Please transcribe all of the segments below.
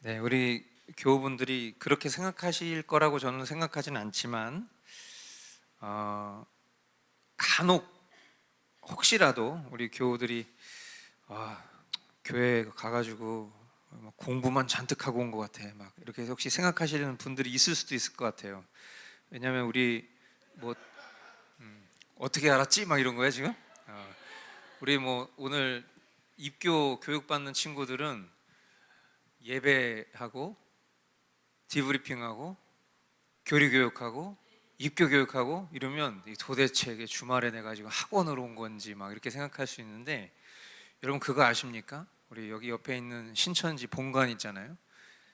네, 우리 교우분들이 그렇게 생각하실 거라고 저는 생각하진 않지만 간혹 혹시라도 우리 교우들이 아, 교회 가가지고 막 공부만 잔뜩 하고 온 것 같아 막 이렇게 혹시 생각하시는 분들이 있을 수도 있을 것 같아요. 왜냐하면 우리 뭐 어떻게 알았지? 막 이런 거야 지금? 우리 뭐 오늘 입교 교육받는 친구들은 예배하고 디브리핑하고 교리교육하고 입교교육하고 이러면 도대체 이게 주말에 내가 지금 학원을 온 건지 막 이렇게 생각할 수 있는데, 여러분 그거 아십니까? 우리 여기 옆에 있는 신천지 본관 있잖아요.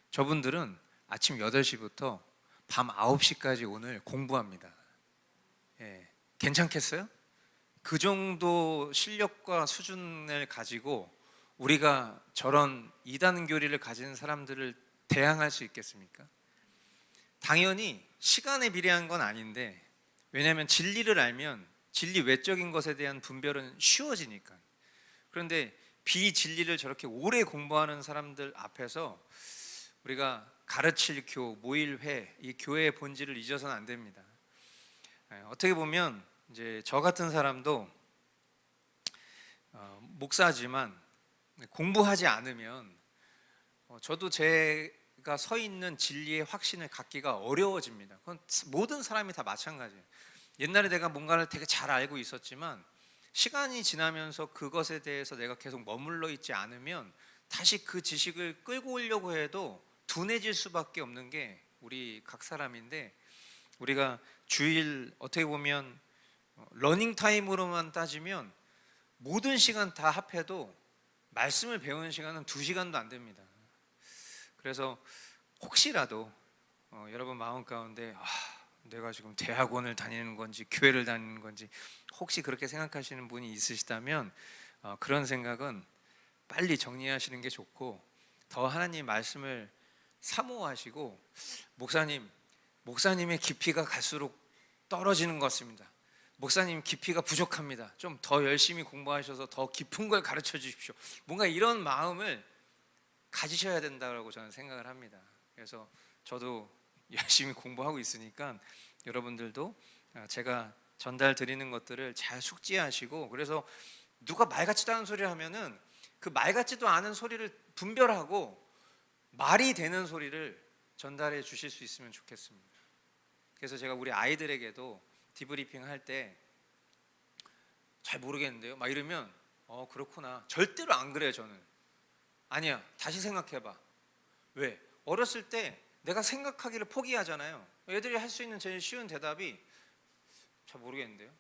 저분들은 아침 8시부터 밤 9시까지 오늘 공부합니다. 예, 괜찮겠어요? 그 정도 실력과 수준을 가지고 우리가 저런 이단 교리를 가진 사람들을 대항할 수 있겠습니까? 당연히 시간에 비례한 건 아닌데, 왜냐하면 진리를 알면 진리 외적인 것에 대한 분별은 쉬워지니까. 그런데 비진리를 저렇게 오래 공부하는 사람들 앞에서 우리가 가르칠 모일회, 이 교회의 본질을 잊어서는 안 됩니다. 어떻게 보면 이제 저 같은 사람도 목사지만 공부하지 않으면 저도 제가 서 있는 진리의 확신을 갖기가 어려워집니다. 그건 모든 사람이 다 마찬가지예요. 옛날에 내가 뭔가를 되게 잘 알고 있었지만 시간이 지나면서 그것에 대해서 내가 계속 머물러 있지 않으면 다시 그 지식을 끌고 오려고 해도 둔해질 수밖에 없는 게 우리 각 사람인데, 우리가 주일 어떻게 보면 러닝 타임으로만 따지면 모든 시간 다 합해도 말씀을 배우는 시간은 2시간도 안 됩니다. 그래서 혹시라도 여러분 마음 가운데 내가 지금 대학원을 다니는 건지 교회를 다니는 건지 혹시 그렇게 생각하시는 분이 있으시다면 그런 생각은 빨리 정리하시는 게 좋고, 더 하나님 말씀을 사모하시고, 목사님의 깊이가 갈수록 떨어지는 것 같습니다. 목사님 깊이가 부족합니다. 좀 더 열심히 공부하셔서 더 깊은 걸 가르쳐 주십시오. 뭔가 이런 마음을 가지셔야 된다고 저는 생각을 합니다. 그래서 저도 열심히 공부하고 있으니까 여러분들도 제가 전달 드리는 것들을 잘 숙지하시고, 그래서 누가 말 같지도 않은 소리를 하면은 그 말 같지도 않은 소리를 분별하고 말이 되는 소리를 전달해 주실 수 있으면 좋겠습니다. 그래서 제가 우리 아이들에게도 디브리핑 할 때 잘 모르겠는데요 막 이러면 그렇구나, 절대로 안 그래요. 저는 아니야, 다시 생각해봐. 왜? 어렸을 때 내가 생각하기를 포기하잖아요. 애들이 할 수 있는 제일 쉬운 대답이 잘 모르겠는데요.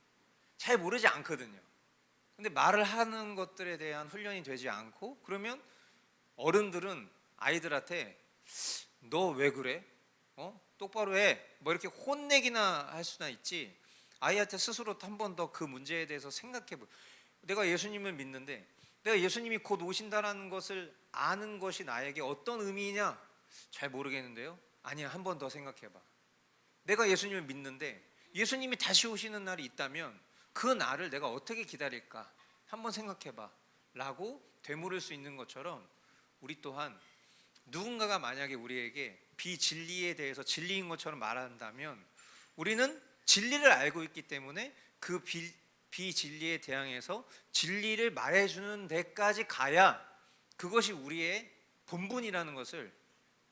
잘 모르지 않거든요. 근데 말을 하는 것들에 대한 훈련이 되지 않고, 그러면 어른들은 아이들한테 너 왜 그래? 똑바로 해. 뭐 이렇게 혼내기나 할 수나 있지, 아이한테 스스로 한 번 더 그 문제에 대해서 생각해보. 내가 예수님을 믿는데 내가 예수님이 곧 오신다라는 것을 아는 것이 나에게 어떤 의미냐? 잘 모르겠는데요. 아니야, 한 번 더 생각해봐. 내가 예수님을 믿는데 예수님이 다시 오시는 날이 있다면 그 날을 내가 어떻게 기다릴까? 한번 생각해봐 라고 되물을 수 있는 것처럼, 우리 또한 누군가가 만약에 우리에게 비진리에 대해서 진리인 것처럼 말한다면 우리는 진리를 알고 있기 때문에 그 비진리에 대항해서 진리를 말해주는 데까지 가야 그것이 우리의 본분이라는 것을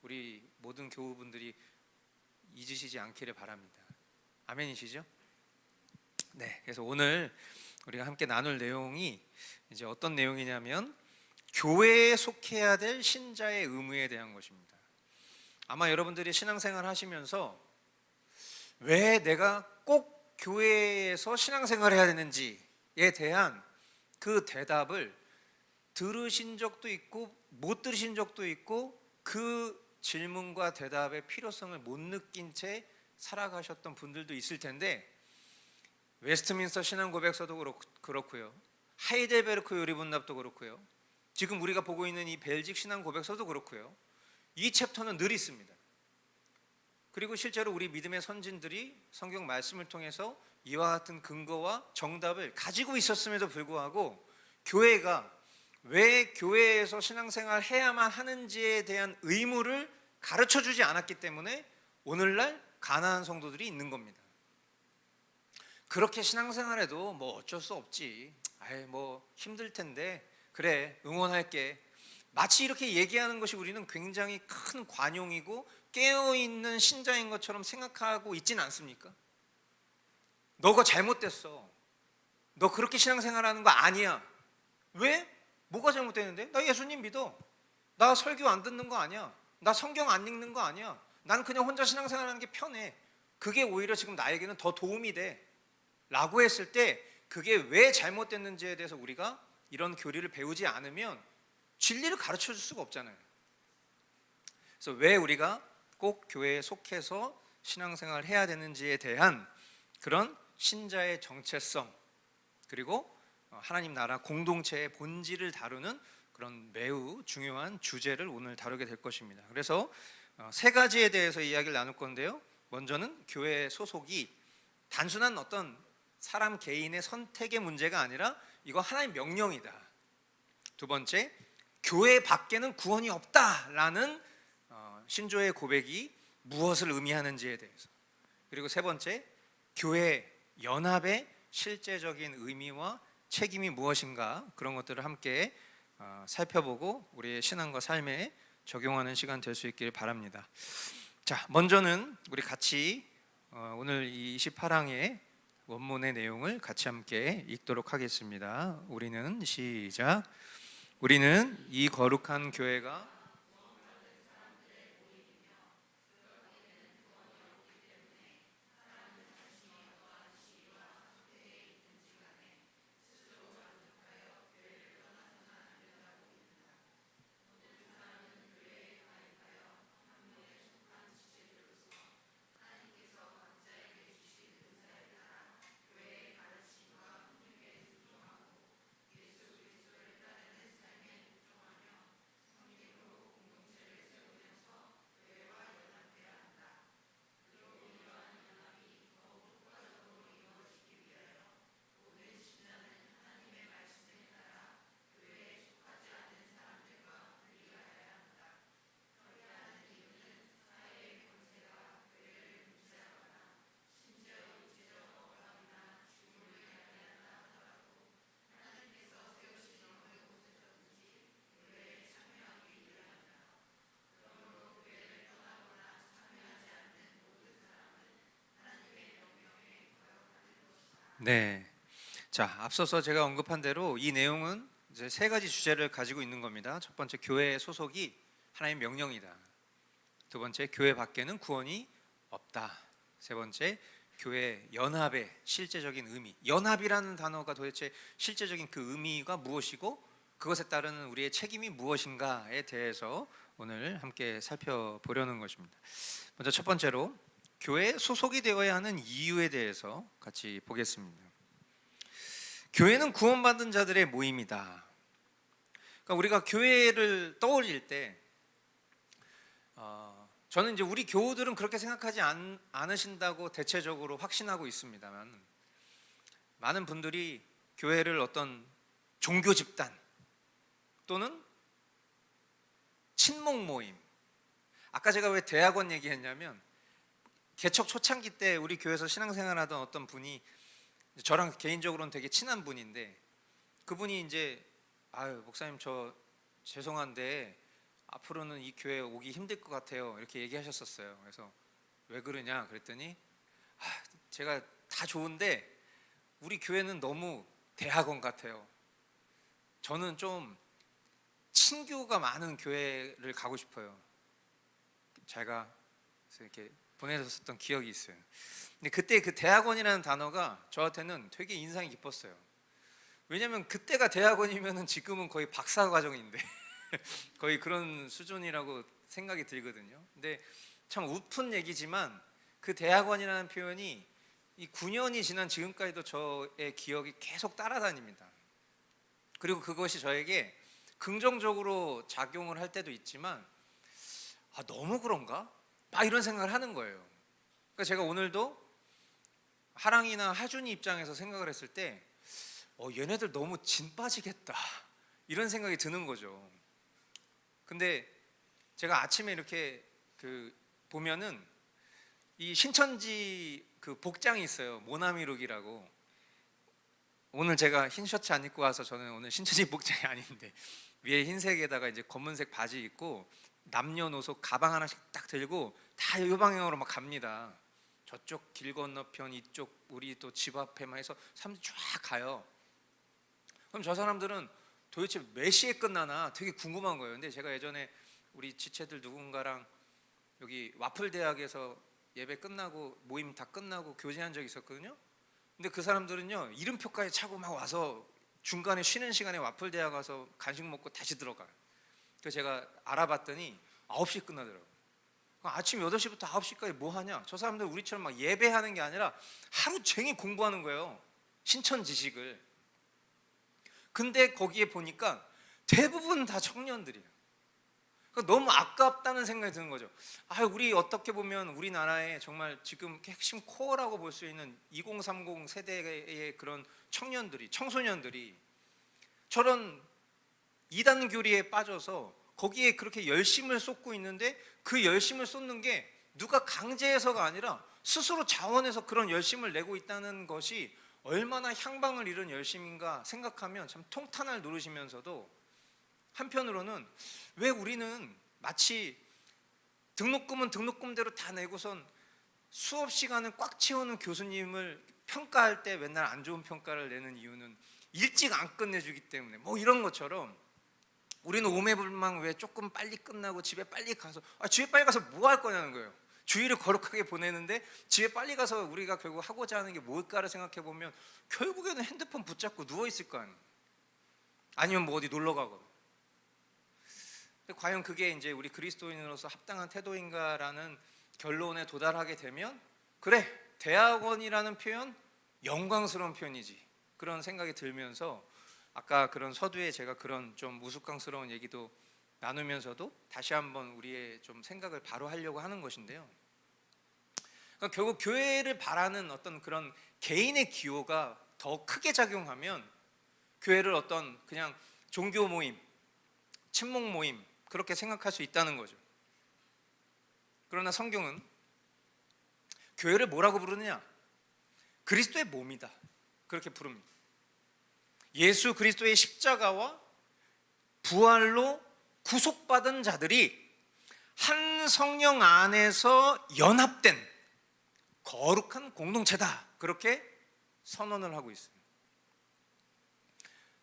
우리 모든 교우분들이 잊으시지 않기를 바랍니다. 아멘이시죠? 네, 그래서 오늘 우리가 함께 나눌 내용이 이제 어떤 내용이냐면 교회에 속해야 될 신자의 의무에 대한 것입니다. 아마 여러분들이 신앙생활 하시면서 왜 내가 꼭 교회에서 신앙생활 해야 되는지에 대한 그 대답을 들으신 적도 있고 못 들으신 적도 있고, 그 질문과 대답의 필요성을 못 느낀 채 살아가셨던 분들도 있을 텐데, 웨스트민스터 신앙고백서도 그렇고요, 하이델베르크 요리분답도 그렇고요, 지금 우리가 보고 있는 이 벨직 신앙고백서도 그렇고요, 이 챕터는 늘 있습니다. 그리고 실제로 우리 믿음의 선진들이 성경 말씀을 통해서 이와 같은 근거와 정답을 가지고 있었음에도 불구하고 교회가 왜 교회에서 신앙생활 해야만 하는지에 대한 의무를 가르쳐 주지 않았기 때문에 오늘날 가난한 성도들이 있는 겁니다. 그렇게 신앙생활해도 뭐 어쩔 수 없지. 아이 뭐 힘들 텐데 그래 응원할게. 마치 이렇게 얘기하는 것이 우리는 굉장히 큰 관용이고 깨어있는 신자인 것처럼 생각하고 있지는 않습니까? 너가 잘못됐어. 너 그렇게 신앙생활하는 거 아니야. 왜? 뭐가 잘못됐는데? 나 예수님 믿어. 나 설교 안 듣는 거 아니야. 나 성경 안 읽는 거 아니야. 난 그냥 혼자 신앙생활하는 게 편해. 그게 오히려 지금 나에게는 더 도움이 돼. 라고 했을 때 그게 왜 잘못됐는지에 대해서 우리가 이런 교리를 배우지 않으면 진리를 가르쳐 줄 수가 없잖아요. 그래서 왜 우리가 꼭 교회에 속해서 신앙생활을 해야 되는지에 대한 그런 신자의 정체성, 그리고 하나님 나라 공동체의 본질을 다루는 그런 매우 중요한 주제를 오늘 다루게 될 것입니다. 그래서 세 가지에 대해서 이야기를 나눌 건데요. 먼저는 교회 소속이 단순한 어떤 사람 개인의 선택의 문제가 아니라 이거 하나님의 명령이다. 두 번째, 교회 밖에는 구원이 없다라는 신조의 고백이 무엇을 의미하는지에 대해서. 그리고 세 번째, 교회 연합의 실제적인 의미와 책임이 무엇인가, 그런 것들을 함께 살펴보고 우리의 신앙과 삶에 적용하는 시간 될 수 있기를 바랍니다. 자, 먼저는 우리 같이 오늘 이 28항의 원문의 내용을 같이 함께 읽도록 하겠습니다. 우리는 시작. 우리는 이 거룩한 교회가 네. 자, 앞서서 제가 언급한 대로 이 내용은 이제 세 가지 주제를 가지고 있는 겁니다. 첫 번째, 교회의 소속이 하나님의 명령이다. 두 번째, 교회 밖에는 구원이 없다. 세 번째, 교회 연합의 실제적인 의미. 연합이라는 단어가 도대체 실제적인 그 의미가 무엇이고 그것에 따르는 우리의 책임이 무엇인가에 대해서 오늘 함께 살펴보려는 것입니다. 먼저 첫 번째로 교회에 소속이 되어야 하는 이유에 대해서 같이 보겠습니다. 교회는 구원받은 자들의 모임이다. 그러니까 우리가 교회를 떠올릴 때 저는 이제 우리 교우들은 그렇게 생각하지 않으신다고 대체적으로 확신하고 있습니다만, 많은 분들이 교회를 어떤 종교 집단 또는 친목 모임, 아까 제가 왜 대학원 얘기했냐면 개척 초창기 때 우리 교회에서 신앙생활하던 어떤 분이 저랑 개인적으로는 되게 친한 분인데, 그분이 이제 아유 목사님 저 죄송한데 앞으로는 이 교회 오기 힘들 것 같아요 이렇게 얘기하셨었어요. 그래서 왜 그러냐 그랬더니 제가 다 좋은데 우리 교회는 너무 대학원 같아요. 저는 좀 친교가 많은 교회를 가고 싶어요. 제가 이렇게 보내줬었던 기억이 있어요. 근데 그때 그 대학원이라는 단어가 저한테는 되게 인상이 깊었어요. 왜냐면 그때가 대학원이면은 지금은 거의 박사 과정인데 거의 그런 수준이라고 생각이 들거든요. 근데 참 웃픈 얘기지만 그 대학원이라는 표현이 이 9년이 지난 지금까지도 저의 기억이 계속 따라다닙니다. 그리고 그것이 저에게 긍정적으로 작용을 할 때도 있지만 너무 그런가? 막 이런 생각을 하는 거예요. 그러니까 제가 오늘도 하랑이나 하준이 입장에서 생각을 했을 때 얘네들 너무 진 빠지겠다 이런 생각이 드는 거죠. 근데 제가 아침에 이렇게 보면은 이 신천지 복장이 있어요. 모나미룩이라고. 오늘 제가 흰 셔츠 안 입고 와서 저는 오늘 신천지 복장이 아닌데 위에 흰색에다가 이제 검은색 바지 입고 남녀노소 가방 하나씩 딱 들고 다 이 방향으로 막 갑니다. 저쪽 길 건너편 이쪽 우리 또 집 앞에만 해서 사람들이 쫙 가요. 그럼 저 사람들은 도대체 몇 시에 끝나나 되게 궁금한 거예요. 근데 제가 예전에 우리 지체들 누군가랑 여기 와플 대학에서 예배 끝나고 모임 다 끝나고 교제한 적이 있었거든요. 근데 그 사람들은요 이름표까지 차고 막 와서 중간에 쉬는 시간에 와플 대학 가서 간식 먹고 다시 들어가요. 그래서 제가 알아봤더니 9시에 끝나더라고요. 아침 8시부터 9시까지 뭐 하냐? 저 사람들 우리처럼 막 예배하는 게 아니라 하루 종일 공부하는 거예요. 신천 지식을. 근데 거기에 보니까 대부분 다 청년들이에요. 그러니까 너무 아깝다는 생각이 드는 거죠. 우리 어떻게 보면 우리나라에 정말 지금 핵심 코어라고 볼 수 있는 2030 세대의 그런 청년들이, 청소년들이 저런 이단 교리에 빠져서 거기에 그렇게 열심을 쏟고 있는데 그 열심을 쏟는 게 누가 강제해서가 아니라 스스로 자원해서 그런 열심을 내고 있다는 것이 얼마나 향방을 잃은 열심인가 생각하면 참 통탄을 누르시면서도 한편으로는 왜 우리는 마치 등록금은 등록금대로 다 내고선 수업 시간을 꽉 채우는 교수님을 평가할 때 맨날 안 좋은 평가를 내는 이유는 일찍 안 끝내주기 때문에 뭐 이런 것처럼 우리는 오매불망 왜 조금 빨리 끝나고 집에 빨리 가서 집에 빨리 가서 뭐 할 거냐는 거예요. 주일을 거룩하게 보내는데 집에 빨리 가서 우리가 결국 하고자 하는 게 뭘까를 생각해 보면 결국에는 핸드폰 붙잡고 누워 있을 거 아니에요. 아니면 뭐 어디 놀러 가거나. 과연 그게 이제 우리 그리스도인으로서 합당한 태도인가라는 결론에 도달하게 되면 그래 대학원이라는 표현 영광스러운 표현이지 그런 생각이 들면서 아까 그런 서두에 제가 그런 좀 우스꽝스러운 얘기도 나누면서도 다시 한번 우리의 좀 생각을 바로 하려고 하는 것인데요. 그러니까 결국 교회를 바라는 어떤 그런 개인의 기호가 더 크게 작용하면 교회를 어떤 그냥 종교 모임, 친목 모임 그렇게 생각할 수 있다는 거죠. 그러나 성경은 교회를 뭐라고 부르느냐? 그리스도의 몸이다. 그렇게 부릅니다. 예수 그리스도의 십자가와 부활로 구속받은 자들이 한 성령 안에서 연합된 거룩한 공동체다. 그렇게 선언을 하고 있습니다.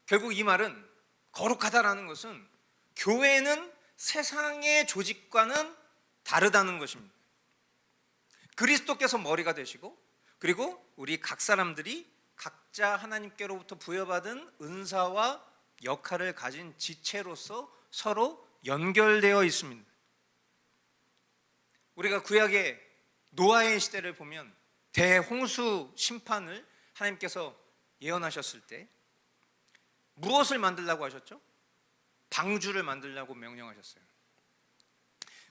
결국 이 말은 거룩하다라는 것은 교회는 세상의 조직과는 다르다는 것입니다. 그리스도께서 머리가 되시고 그리고 우리 각 사람들이 각자 하나님께로부터 부여받은 은사와 역할을 가진 지체로서 서로 연결되어 있습니다. 우리가 구약의 노아의 시대를 보면 대홍수 심판을 하나님께서 예언하셨을 때 무엇을 만들라고 하셨죠? 방주를 만들라고 명령하셨어요.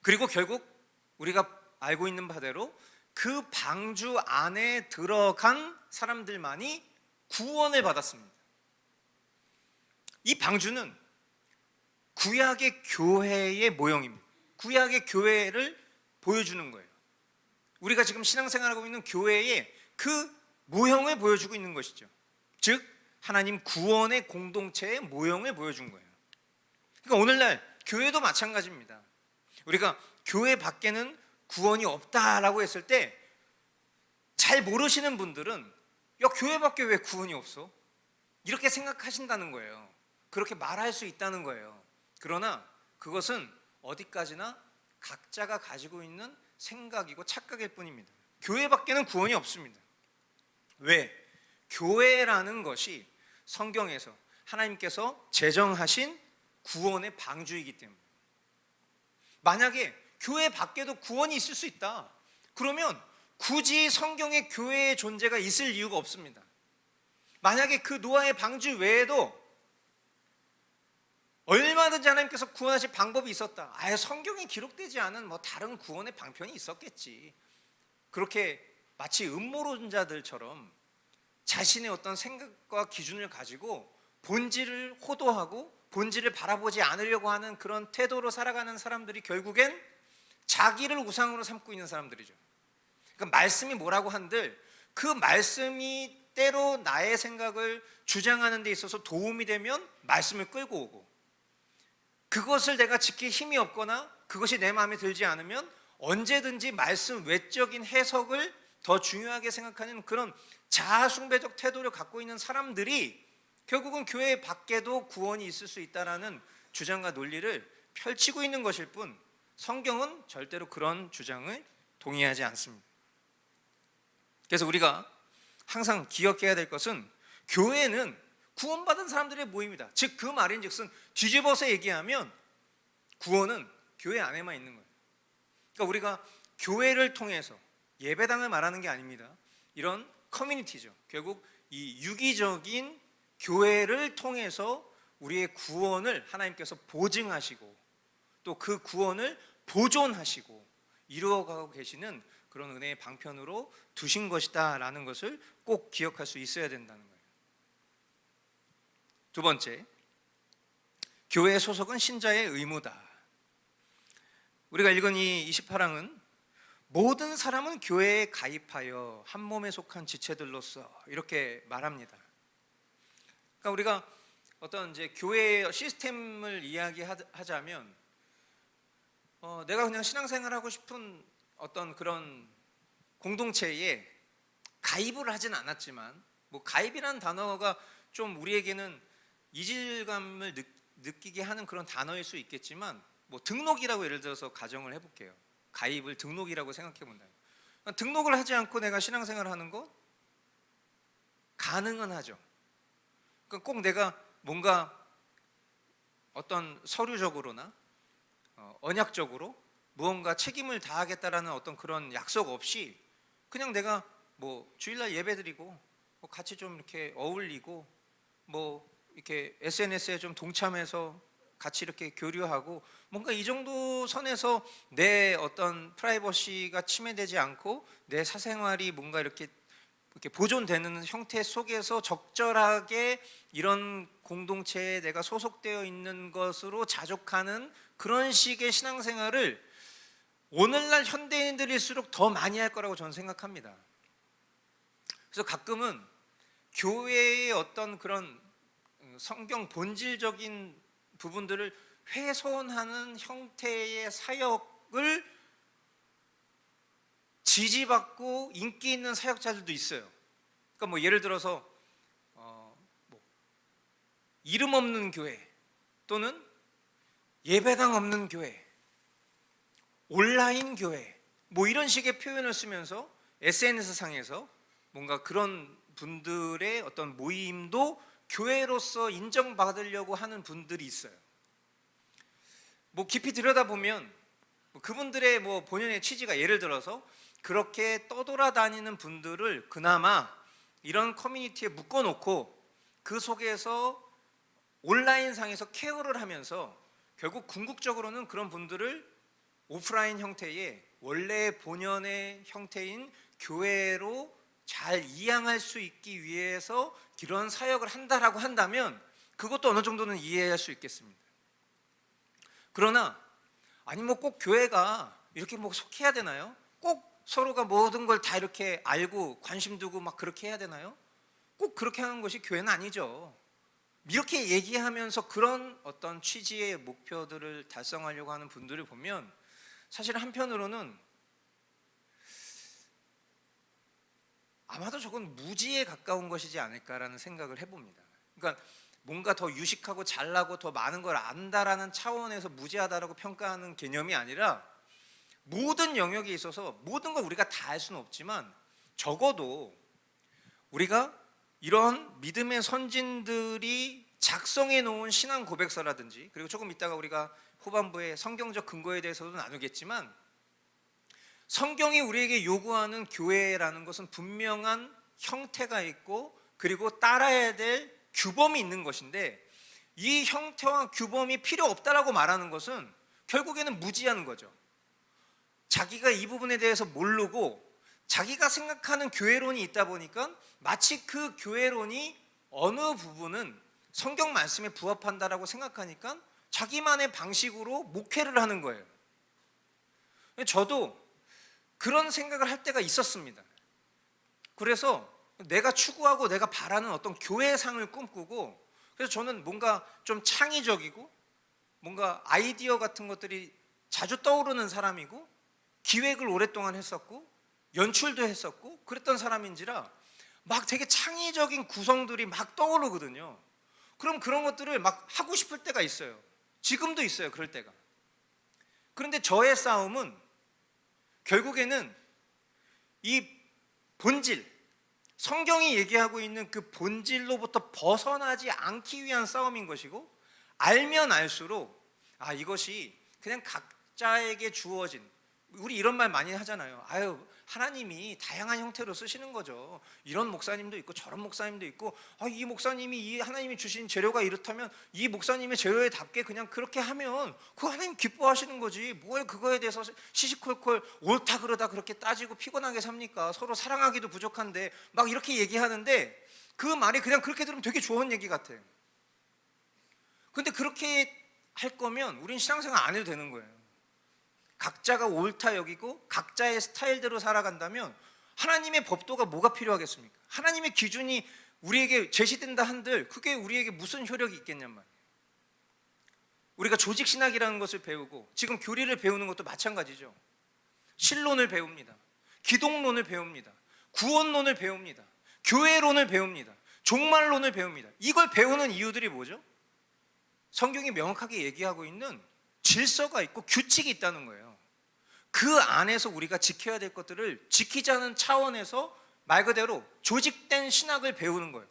그리고 결국 우리가 알고 있는 바대로 그 방주 안에 들어간 사람들만이 구원을 받았습니다. 이 방주는 구약의 교회의 모형입니다. 구약의 교회를 보여주는 거예요. 우리가 지금 신앙생활하고 있는 교회의 그 모형을 보여주고 있는 것이죠. 즉 하나님 구원의 공동체의 모형을 보여준 거예요. 그러니까 오늘날 교회도 마찬가지입니다. 우리가 교회 밖에는 구원이 없다라고 했을 때 잘 모르시는 분들은 야 교회 밖에 왜 구원이 없어? 이렇게 생각하신다는 거예요. 그렇게 말할 수 있다는 거예요. 그러나 그것은 어디까지나 각자가 가지고 있는 생각이고 착각일 뿐입니다. 교회 밖에는 구원이 없습니다. 왜? 교회라는 것이 성경에서 하나님께서 제정하신 구원의 방주이기 때문에. 만약에 교회 밖에도 구원이 있을 수 있다. 그러면 굳이 성경에 교회의 존재가 있을 이유가 없습니다. 만약에 그 노아의 방주 외에도 얼마든지 하나님께서 구원하실 방법이 있었다. 성경에 기록되지 않은 뭐 다른 구원의 방편이 있었겠지. 그렇게 마치 음모론자들처럼 자신의 어떤 생각과 기준을 가지고 본질을 호도하고 본질을 바라보지 않으려고 하는 그런 태도로 살아가는 사람들이 결국엔 자기를 우상으로 삼고 있는 사람들이죠. 그러니까 말씀이 뭐라고 한들 그 말씀이 때로 나의 생각을 주장하는 데 있어서 도움이 되면 말씀을 끌고 오고, 그것을 내가 지킬 힘이 없거나 그것이 내 마음에 들지 않으면 언제든지 말씀 외적인 해석을 더 중요하게 생각하는 그런 자아숭배적 태도를 갖고 있는 사람들이 결국은 교회 밖에도 구원이 있을 수 있다는 주장과 논리를 펼치고 있는 것일 뿐, 성경은 절대로 그런 주장을 동의하지 않습니다. 그래서 우리가 항상 기억해야 될 것은 교회는 구원받은 사람들의 모임이다. 즉 그 말인즉슨 뒤집어서 얘기하면 구원은 교회 안에만 있는 거예요. 그러니까 우리가 교회를 통해서, 예배당을 말하는 게 아닙니다. 이런 커뮤니티죠. 결국 이 유기적인 교회를 통해서 우리의 구원을 하나님께서 보증하시고 또 그 구원을 보존하시고 이루어가고 계시는 그런 은혜의 방편으로 두신 것이다 라는 것을 꼭 기억할 수 있어야 된다는 거예요. 두 번째, 교회 소속은 신자의 의무다. 우리가 읽은 이 28항은 모든 사람은 교회에 가입하여 한 몸에 속한 지체들로서 이렇게 말합니다. 그러니까 우리가 어떤 이제 교회 시스템을 이야기하자면 내가 그냥 신앙생활하고 싶은 어떤 그런 공동체에 가입을 하진 않았지만, 뭐 가입이라는 단어가 좀 우리에게는 이질감을 느끼게 하는 그런 단어일 수 있겠지만, 뭐 등록이라고 예를 들어서 가정을 해볼게요. 가입을 등록이라고 생각해 본다. 등록을 하지 않고 내가 신앙생활을 하는 거 가능은 하죠. 그러니까 꼭 내가 뭔가 어떤 서류적으로나 언약적으로 무언가 책임을 다하겠다라는 어떤 그런 약속 없이 그냥 내가 뭐 주일날 예배드리고 뭐 같이 좀 이렇게 어울리고 뭐 이렇게 SNS에 좀 동참해서 같이 이렇게 교류하고 뭔가 이 정도 선에서 내 어떤 프라이버시가 침해되지 않고 내 사생활이 뭔가 이렇게 보존되는 형태 속에서 적절하게 이런 공동체에 내가 소속되어 있는 것으로 자족하는 그런 식의 신앙생활을 오늘날 현대인들일수록 더 많이 할 거라고 저는 생각합니다. 그래서 가끔은 교회의 어떤 그런 성경 본질적인 부분들을 훼손하는 형태의 사역을 지지받고 인기 있는 사역자들도 있어요. 그러니까 뭐 예를 들어서 뭐 이름 없는 교회 또는 예배당 없는 교회, 온라인 교회, 뭐 이런 식의 표현을 쓰면서 SNS 상에서 뭔가 그런 분들의 어떤 모임도 교회로서 인정받으려고 하는 분들이 있어요. 뭐 깊이 들여다보면 그분들의 뭐 본연의 취지가, 예를 들어서 그렇게 떠돌아다니는 분들을 그나마 이런 커뮤니티에 묶어놓고 그 속에서 온라인상에서 케어를 하면서 결국 궁극적으로는 그런 분들을 오프라인 형태의 원래 본연의 형태인 교회로 잘 이양할 수 있기 위해서 이런 사역을 한다라고 한다면 그것도 어느 정도는 이해할 수 있겠습니다. 그러나 아니 뭐 꼭 교회가 이렇게 뭐 속해야 되나요? 꼭 서로가 모든 걸 다 이렇게 알고 관심 두고 막 그렇게 해야 되나요? 꼭 그렇게 하는 것이 교회는 아니죠. 이렇게 얘기하면서 그런 어떤 취지의 목표들을 달성하려고 하는 분들을 보면 사실 한편으로는 아마도 저건 무지에 가까운 것이지 않을까라는 생각을 해봅니다. 그러니까 뭔가 더 유식하고 잘나고 더 많은 걸 안다라는 차원에서 무지하다라고 평가하는 개념이 아니라 모든 영역에 있어서 모든 걸 우리가 다 할 수는 없지만 적어도 우리가 이런 믿음의 선진들이 작성해 놓은 신앙 고백서라든지, 그리고 조금 이따가 우리가 후반부에 성경적 근거에 대해서도 나누겠지만, 성경이 우리에게 요구하는 교회라는 것은 분명한 형태가 있고 그리고 따라야 될 규범이 있는 것인데, 이 형태와 규범이 필요 없다라고 말하는 것은 결국에는 무지하는 거죠. 자기가 이 부분에 대해서 모르고 자기가 생각하는 교회론이 있다 보니까 마치 그 교회론이 어느 부분은 성경 말씀에 부합한다라고 생각하니까 자기만의 방식으로 목회를 하는 거예요. 저도 그런 생각을 할 때가 있었습니다. 그래서 내가 추구하고 내가 바라는 어떤 교회상을 꿈꾸고, 그래서 저는 뭔가 좀 창의적이고 뭔가 아이디어 같은 것들이 자주 떠오르는 사람이고, 기획을 오랫동안 했었고 연출도 했었고 그랬던 사람인지라 막 되게 창의적인 구성들이 막 떠오르거든요. 그럼 그런 것들을 막 하고 싶을 때가 있어요. 지금도 있어요, 그럴 때가. 그런데 저의 싸움은 결국에는 이 본질, 성경이 얘기하고 있는 그 본질로부터 벗어나지 않기 위한 싸움인 것이고, 알면 알수록 이것이 그냥 각자에게 주어진, 우리 이런 말 많이 하잖아요. 하나님이 다양한 형태로 쓰시는 거죠. 이런 목사님도 있고 저런 목사님도 있고, 이 목사님이 이 하나님이 주신 재료가 이렇다면 이 목사님의 재료에 답게 그냥 그렇게 하면 그 하나님 기뻐하시는 거지. 뭘 그거에 대해서 시시콜콜 옳다 그러다 그렇게 따지고 피곤하게 삽니까? 서로 사랑하기도 부족한데 막 이렇게 얘기하는데, 그 말이 그냥 그렇게 들으면 되게 좋은 얘기 같아요. 근데 그렇게 할 거면 우린 신앙생활 안 해도 되는 거예요. 각자가 옳다 여기고 각자의 스타일대로 살아간다면 하나님의 법도가 뭐가 필요하겠습니까? 하나님의 기준이 우리에게 제시된다 한들 그게 우리에게 무슨 효력이 있겠냔 말이에요. 우리가 조직신학이라는 것을 배우고 지금 교리를 배우는 것도 마찬가지죠. 신론을 배웁니다. 기독론을 배웁니다. 구원론을 배웁니다. 교회론을 배웁니다. 종말론을 배웁니다. 이걸 배우는 이유들이 뭐죠? 성경이 명확하게 얘기하고 있는 질서가 있고 규칙이 있다는 거예요. 그 안에서 우리가 지켜야 될 것들을 지키자는 차원에서 말 그대로 조직된 신학을 배우는 거예요.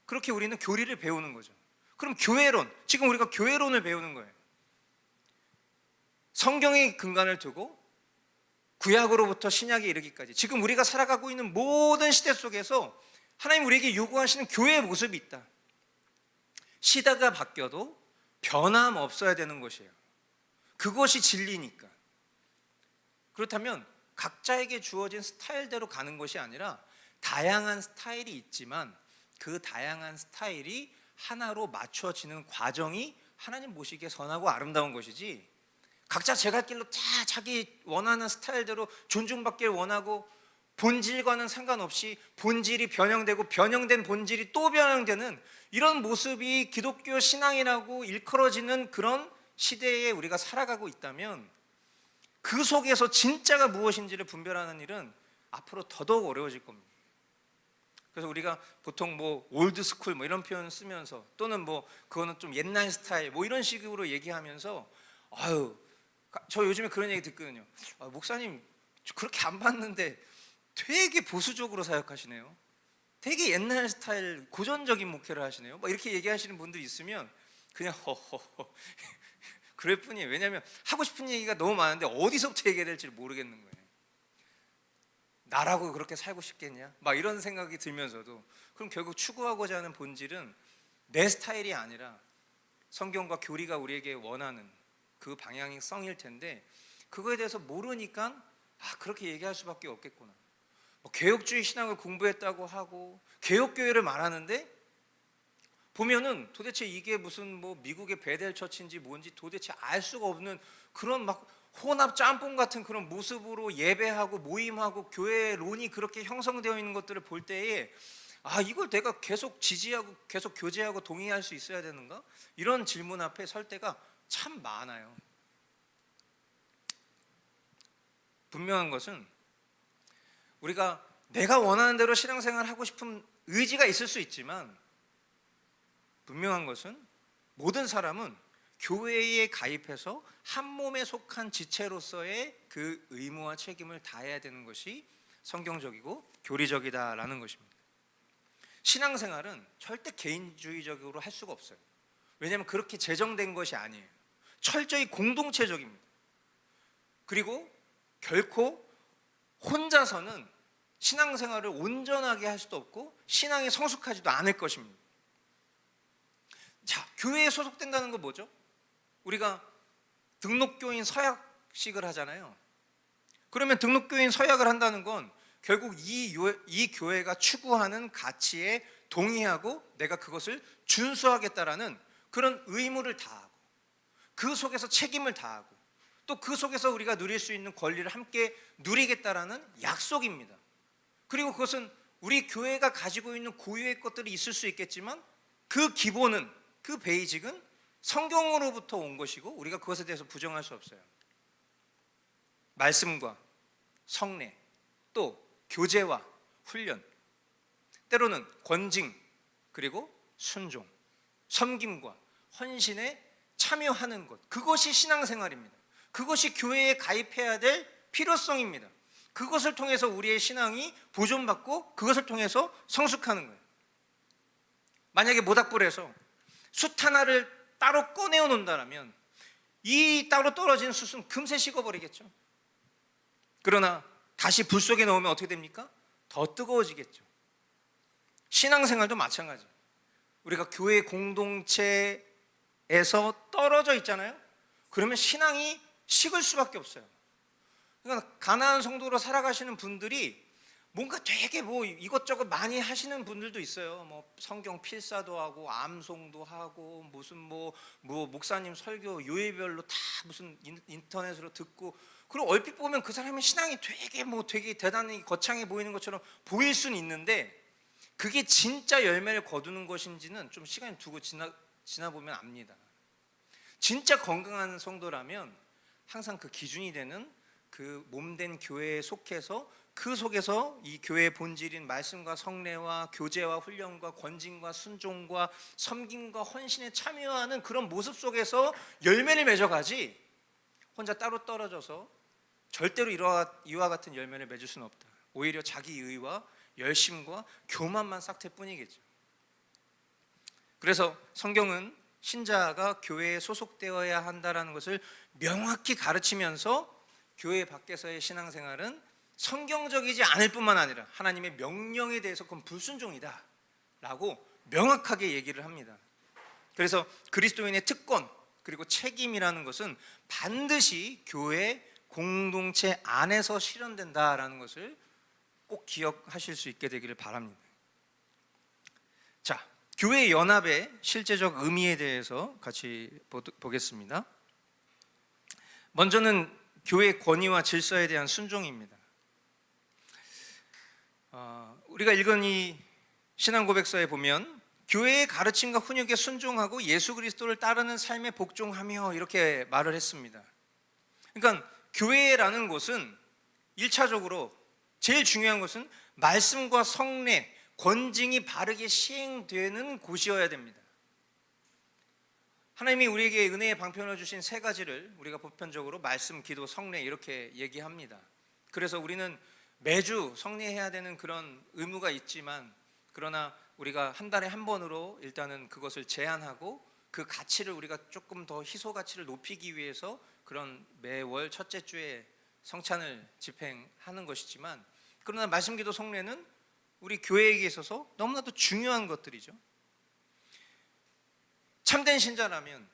그렇게 우리는 교리를 배우는 거죠. 그럼 교회론, 지금 우리가 교회론을 배우는 거예요. 성경의 근간을 두고 구약으로부터 신약에 이르기까지 지금 우리가 살아가고 있는 모든 시대 속에서 하나님 우리에게 요구하시는 교회의 모습이 있다. 시대가 바뀌어도 변함없어야 되는 것이에요. 그것이 진리니까. 그렇다면 각자에게 주어진 스타일대로 가는 것이 아니라 다양한 스타일이 있지만 그 다양한 스타일이 하나로 맞춰지는 과정이 하나님 보시기에 선하고 아름다운 것이지, 각자 제갈길로 다 자기 원하는 스타일대로 존중받길 원하고 본질과는 상관없이 본질이 변형되고 변형된 본질이 또 변형되는 이런 모습이 기독교 신앙이라고 일컬어지는 그런 시대에 우리가 살아가고 있다면 그 속에서 진짜가 무엇인지를 분별하는 일은 앞으로 더더욱 어려워질 겁니다. 그래서 우리가 보통 올드 스쿨 이런 표현 쓰면서, 또는 그거는 좀 옛날 스타일 이런 식으로 얘기하면서 저 요즘에 그런 얘기 듣거든요. 목사님 그렇게 안 봤는데 되게 보수적으로 사역하시네요. 되게 옛날 스타일 고전적인 목회를 하시네요. 이렇게 얘기하시는 분들이 있으면 그냥 허허허 그럴 뿐이에요. 왜냐하면 하고 싶은 얘기가 너무 많은데 어디서부터 얘기해야 될지 모르겠는 거예요. 나라고 그렇게 살고 싶겠냐? 이런 생각이 들면서도, 그럼 결국 추구하고자 하는 본질은 내 스타일이 아니라 성경과 교리가 우리에게 원하는 그 방향성일 텐데, 그거에 대해서 모르니까 그렇게 얘기할 수밖에 없겠구나. 개혁주의 신앙을 공부했다고 하고 개혁교회를 말하는데 보면은 도대체 이게 무슨 미국의 베델 처치인지 뭔지 도대체 알 수가 없는 그런 혼합 짬뽕 같은 그런 모습으로 예배하고 모임하고 교회론이 그렇게 형성되어 있는 것들을 볼 때에 이걸 내가 계속 지지하고 계속 교제하고 동의할 수 있어야 되는가? 이런 질문 앞에 설 때가 참 많아요. 분명한 것은 우리가 내가 원하는 대로 신앙생활을 하고 싶은 의지가 있을 수 있지만, 분명한 것은 모든 사람은 교회에 가입해서 한 몸에 속한 지체로서의 그 의무와 책임을 다해야 되는 것이 성경적이고 교리적이다라는 것입니다. 신앙생활은 절대 개인주의적으로 할 수가 없어요. 왜냐하면 그렇게 제정된 것이 아니에요. 철저히 공동체적입니다. 그리고 결코 혼자서는 신앙생활을 온전하게 할 수도 없고 신앙이 성숙하지도 않을 것입니다. 자, 교회에 소속된다는 건 뭐죠? 우리가 등록교인 서약식을 하잖아요. 그러면 등록교인 서약을 한다는 건 결국 이 교회가 추구하는 가치에 동의하고 내가 그것을 준수하겠다라는 그런 의무를 다하고 그 속에서 책임을 다하고 또 그 속에서 우리가 누릴 수 있는 권리를 함께 누리겠다라는 약속입니다. 그리고 그것은 우리 교회가 가지고 있는 고유의 것들이 있을 수 있겠지만 그 기본은, 그 베이직은 성경으로부터 온 것이고 우리가 그것에 대해서 부정할 수 없어요. 말씀과 성례, 또 교제와 훈련, 때로는 권징, 그리고 순종, 섬김과 헌신에 참여하는 것, 그것이 신앙생활입니다. 그것이 교회에 가입해야 될 필요성입니다. 그것을 통해서 우리의 신앙이 보존받고 그것을 통해서 성숙하는 거예요. 만약에 모닥불에서 숯 하나를 따로 꺼내어 놓는다면 이 따로 떨어진 숯은 금세 식어버리겠죠. 그러나 다시 불 속에 넣으면 어떻게 됩니까? 더 뜨거워지겠죠. 신앙생활도 마찬가지예요. 우리가 교회 공동체에서 떨어져 있잖아요. 그러면 신앙이 식을 수밖에 없어요. 그러니까 가난한 성도로 살아가시는 분들이 뭔가 되게 뭐 이것저것 많이 하시는 분들도 있어요. 뭐 성경 필사도 하고 암송도 하고 무슨 뭐 목사님 설교 요일별로 다 무슨 인터넷으로 듣고, 그리고 얼핏 보면 그 사람의 신앙이 되게 대단히 거창해 보이는 것처럼 보일 수는 있는데 그게 진짜 열매를 거두는 것인지는 좀 시간이 두고 지나보면 압니다. 진짜 건강한 성도라면 항상 그 기준이 되는 그 몸된 교회에 속해서 그 속에서 이 교회의 본질인 말씀과 성례와 교제와 훈련과 권징과 순종과 섬김과 헌신에 참여하는 그런 모습 속에서 열매를 맺어가지 혼자 따로 떨어져서 절대로 이와 같은 열매를 맺을 수는 없다. 오히려 자기 의와 열심과 교만만 싹틀 뿐이겠죠. 그래서 성경은 신자가 교회에 소속되어야 한다는 것을 명확히 가르치면서 교회 밖에서의 신앙생활은 성경적이지 않을 뿐만 아니라 하나님의 명령에 대해서 그건 불순종이다 라고 명확하게 얘기를 합니다. 그래서 그리스도인의 특권 그리고 책임이라는 것은 반드시 교회 공동체 안에서 실현된다라는 것을 꼭 기억하실 수 있게 되기를 바랍니다. 자, 교회 연합의 실제적 의미에 대해서 같이 보겠습니다. 먼저는 교회 권위와 질서에 대한 순종입니다. 우리가 읽은 이 신앙 고백서에 보면 교회의 가르침과 훈육에 순종하고 예수 그리스도를 따르는 삶에 복종하며 이렇게 말을 했습니다. 그러니까 교회라는 곳은 1차적으로 제일 중요한 것은 말씀과 성례, 권징이 바르게 시행되는 곳이어야 됩니다. 하나님이 우리에게 은혜의 방편을 주신 세 가지를 우리가 보편적으로 말씀, 기도, 성례 이렇게 얘기합니다. 그래서 우리는 매주 성례해야 되는 그런 의무가 있지만, 그러나 우리가 한 달에 한 번으로 일단은 그것을 제한하고 그 가치를 우리가 조금 더 희소 가치를 높이기 위해서 그런 매월 첫째 주에 성찬을 집행하는 것이지만, 그러나 말씀, 기도, 성례는 우리 교회에게 있어서 너무나도 중요한 것들이죠. 참된 신자라면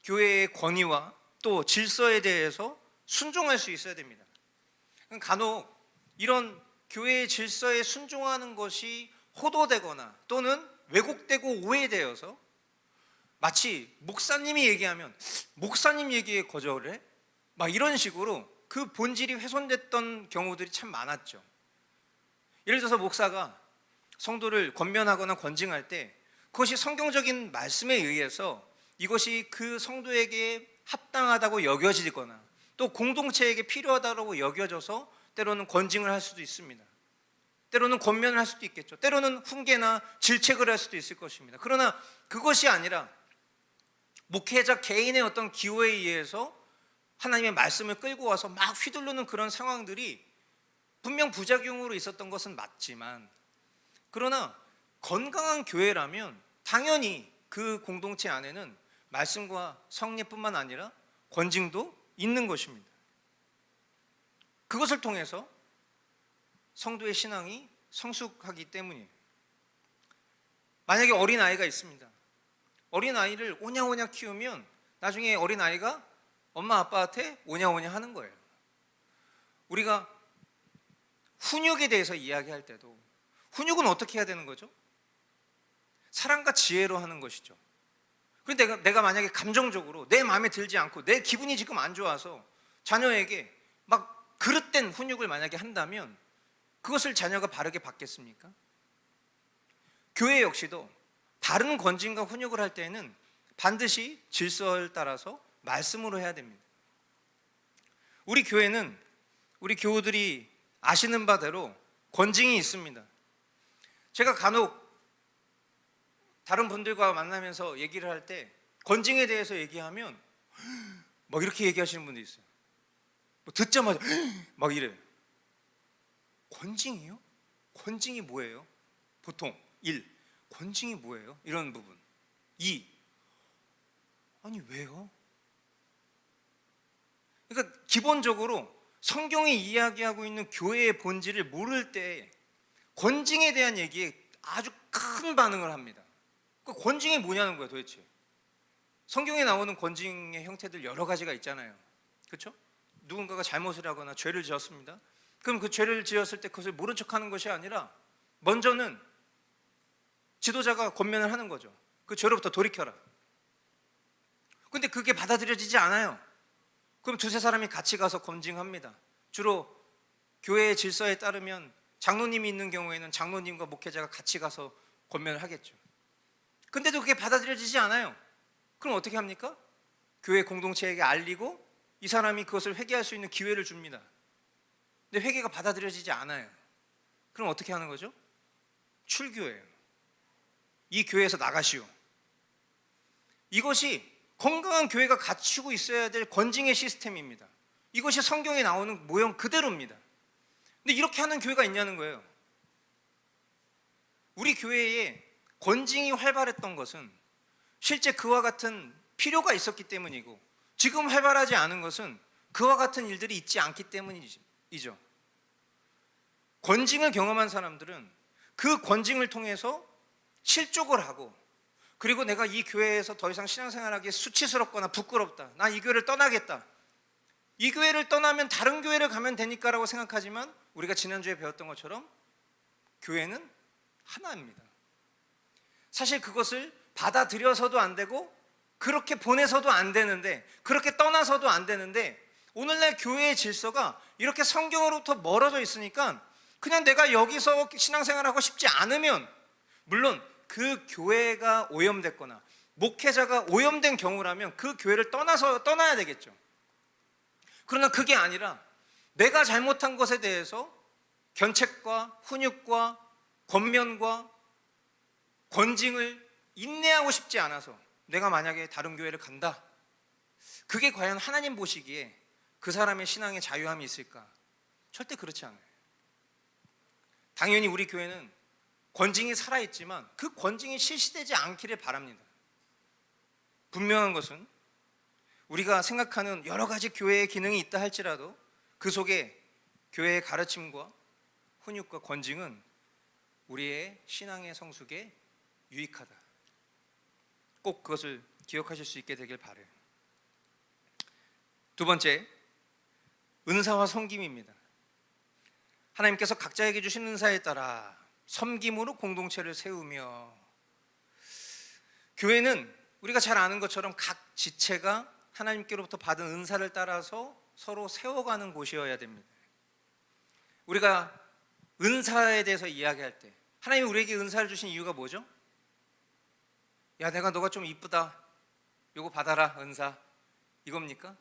교회의 권위와 또 질서에 대해서 순종할 수 있어야 됩니다. 간혹 이런 교회의 질서에 순종하는 것이 호도되거나 또는 왜곡되고 오해되어서 마치 목사님이 얘기하면 목사님 얘기에 거절해? 막 이런 식으로 그 본질이 훼손됐던 경우들이 참 많았죠. 예를 들어서 목사가 성도를 권면하거나 권징할 때 그것이 성경적인 말씀에 의해서 이것이 그 성도에게 합당하다고 여겨지거나 또 공동체에게 필요하다고 여겨져서 때로는 권징을 할 수도 있습니다. 때로는 권면을 할 수도 있겠죠. 때로는 훈계나 질책을 할 수도 있을 것입니다. 그러나 그것이 아니라 목회자 개인의 어떤 기호에 의해서 하나님의 말씀을 끌고 와서 막 휘두르는 그런 상황들이 분명 부작용으로 있었던 것은 맞지만, 그러나 건강한 교회라면 당연히 그 공동체 안에는 말씀과 성례뿐만 아니라 권징도 있는 것입니다. 그것을 통해서 성도의 신앙이 성숙하기 때문이에요. 만약에 어린아이가 있습니다. 어린아이를 오냐오냐 키우면 나중에 어린아이가 엄마 아빠한테 오냐오냐 하는 거예요. 우리가 훈육에 대해서 이야기할 때도 훈육은 어떻게 해야 되는 거죠? 사랑과 지혜로 하는 것이죠. 그런데 내가 만약에 감정적으로 내 마음에 들지 않고 내 기분이 지금 안 좋아서 자녀에게 막 그릇된 훈육을 만약에 한다면 그것을 자녀가 바르게 받겠습니까? 교회 역시도 바른 권징과 훈육을 할 때에는 반드시 질서를 따라서 말씀으로 해야 됩니다. 우리 교회는 우리 교우들이 아시는 바대로 권징이 있습니다. 제가 간혹 다른 분들과 만나면서 얘기를 할 때 권징에 대해서 얘기하면 막 이렇게 얘기하시는 분도 있어요. 뭐 듣자마자 막 이래요. 권징이요? 권징이 뭐예요? 보통 1. 권징이 뭐예요? 이런 부분. 2. 아니 왜요? 그러니까 기본적으로 성경이 이야기하고 있는 교회의 본질을 모를 때 권징에 대한 얘기에 아주 큰 반응을 합니다. 그 권징이 뭐냐는 거야 도대체. 성경에 나오는 권징의 형태들 여러 가지가 있잖아요. 그렇죠? 누군가가 잘못을 하거나 죄를 지었습니다. 그럼 그 죄를 지었을 때 그것을 모른 척하는 것이 아니라 먼저는 지도자가 권면을 하는 거죠. 그 죄로부터 돌이켜라. 근데 그게 받아들여지지 않아요. 그럼 두세 사람이 같이 가서 권징합니다. 주로 교회의 질서에 따르면 장로님이 있는 경우에는 장로님과 목회자가 같이 가서 권면을 하겠죠. 근데도 그게 받아들여지지 않아요. 그럼 어떻게 합니까? 교회 공동체에게 알리고 이 사람이 그것을 회개할 수 있는 기회를 줍니다. 근데 회개가 받아들여지지 않아요. 그럼 어떻게 하는 거죠? 출교예요. 이 교회에서 나가시오. 이것이 건강한 교회가 갖추고 있어야 될 권징의 시스템입니다. 이것이 성경에 나오는 모형 그대로입니다. 근데 이렇게 하는 교회가 있냐는 거예요. 우리 교회에 권징이 활발했던 것은 실제 그와 같은 필요가 있었기 때문이고 지금 활발하지 않은 것은 그와 같은 일들이 있지 않기 때문이죠. 권징을 경험한 사람들은 그 권징을 통해서 실족을 하고 그리고 내가 이 교회에서 더 이상 신앙생활하기에 수치스럽거나 부끄럽다. 나 이 교회를 떠나겠다. 이 교회를 떠나면 다른 교회를 가면 되니까라고 생각하지만 우리가 지난주에 배웠던 것처럼 교회는 하나입니다. 사실 그것을 받아들여서도 안 되고 그렇게 보내서도 안 되는데 그렇게 떠나서도 안 되는데 오늘날 교회의 질서가 이렇게 성경으로부터 멀어져 있으니까 그냥 내가 여기서 신앙생활하고 싶지 않으면 물론 그 교회가 오염됐거나 목회자가 오염된 경우라면 그 교회를 떠나야 되겠죠. 그러나 그게 아니라 내가 잘못한 것에 대해서 견책과 훈육과 권면과 권징을 인내하고 싶지 않아서 내가 만약에 다른 교회를 간다. 그게 과연 하나님 보시기에 그 사람의 신앙에 자유함이 있을까? 절대 그렇지 않아요. 당연히 우리 교회는 권징이 살아있지만 그 권징이 실시되지 않기를 바랍니다. 분명한 것은 우리가 생각하는 여러 가지 교회의 기능이 있다 할지라도 그 속에 교회의 가르침과 훈육과 권징은 우리의 신앙의 성숙에 유익하다. 꼭 그것을 기억하실 수 있게 되길 바라요. 두 번째, 은사와 섬김입니다. 하나님께서 각자에게 주신 은사에 따라 섬김으로 공동체를 세우며 교회는 우리가 잘 아는 것처럼 각 지체가 하나님께로부터 받은 은사를 따라서 서로 세워가는 곳이어야 됩니다. 우리가 은사에 대해서 이야기할 때 하나님이 우리에게 은사를 주신 이유가 뭐죠? 야, 내가 너가 좀 이쁘다. 요거 받아라, 은사. 이겁니까?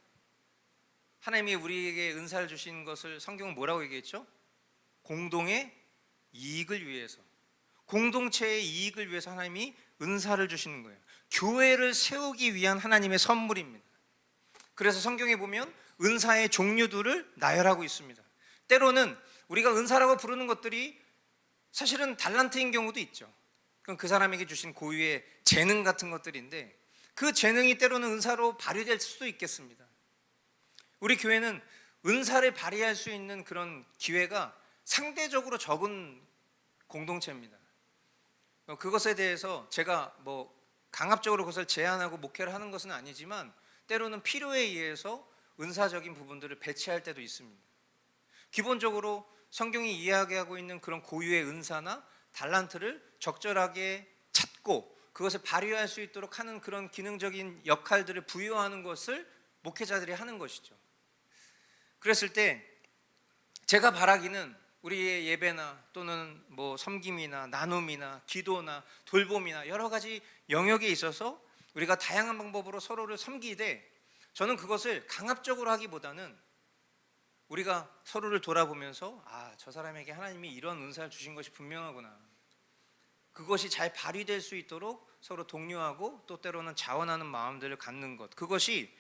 하나님이 우리에게 은사를 주신 것을 성경은 뭐라고 얘기했죠? 공동의 이익을 위해서, 공동체의 이익을 위해서 하나님이 은사를 주시는 거예요. 교회를 세우기 위한 하나님의 선물입니다. 그래서 성경에 보면 은사의 종류들을 나열하고 있습니다. 때로는 우리가 은사라고 부르는 것들이 사실은 달란트인 경우도 있죠. 그건 그 사람에게 주신 고유의 재능 같은 것들인데 그 재능이 때로는 은사로 발휘될 수도 있겠습니다. 우리 교회는 은사를 발휘할 수 있는 그런 기회가 상대적으로 적은 공동체입니다. 그것에 대해서 제가 강압적으로 그것을 제한하고 목회를 하는 것은 아니지만 때로는 필요에 의해서 은사적인 부분들을 배치할 때도 있습니다. 기본적으로 성경이 이야기하고 있는 그런 고유의 은사나 달란트를 적절하게 찾고 있고 그것을 발휘할 수 있도록 하는 그런 기능적인 역할들을 부여하는 것을 목회자들이 하는 것이죠. 그랬을 때 제가 바라기는 우리의 예배나 또는 뭐 섬김이나 나눔이나 기도나 돌봄이나 여러 가지 영역에 있어서 우리가 다양한 방법으로 서로를 섬기되, 저는 그것을 강압적으로 하기보다는 우리가 서로를 돌아보면서 저 사람에게 하나님이 이런 은사를 주신 것이 분명하구나, 그것이 잘 발휘될 수 있도록 서로 독려하고 또 때로는 자원하는 마음들을 갖는 것, 그것이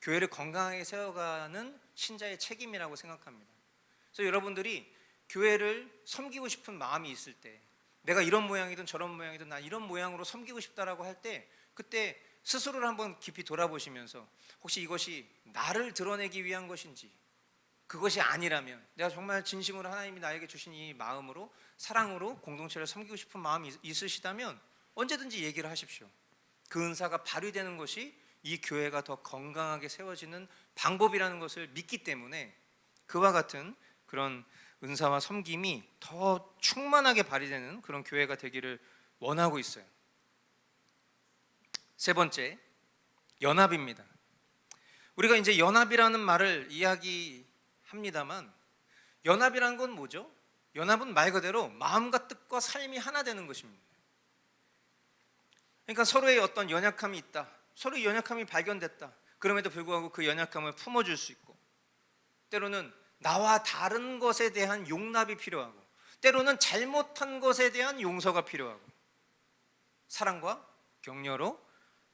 교회를 건강하게 세워가는 신자의 책임이라고 생각합니다. 그래서 여러분들이 교회를 섬기고 싶은 마음이 있을 때, 내가 이런 모양이든 저런 모양이든 나 이런 모양으로 섬기고 싶다라고 할 때, 그때 스스로를 한번 깊이 돌아보시면서 혹시 이것이 나를 드러내기 위한 것인지, 그것이 아니라면 내가 정말 진심으로 하나님이 나에게 주신 이 마음으로 사랑으로 공동체를 섬기고 싶은 마음이 있으시다면 언제든지 얘기를 하십시오. 그 은사가 발휘되는 것이 이 교회가 더 건강하게 세워지는 방법이라는 것을 믿기 때문에 그와 같은 그런 은사와 섬김이 더 충만하게 발휘되는 그런 교회가 되기를 원하고 있어요. 세 번째, 연합입니다. 우리가 이제 연합이라는 말을 이야기합니다만, 연합이라는 건 뭐죠? 연합은 말 그대로 마음과 뜻과 삶이 하나 되는 것입니다. 그러니까 서로의 어떤 연약함이 있다, 서로의 연약함이 발견됐다, 그럼에도 불구하고 그 연약함을 품어줄 수 있고, 때로는 나와 다른 것에 대한 용납이 필요하고, 때로는 잘못한 것에 대한 용서가 필요하고, 사랑과 격려로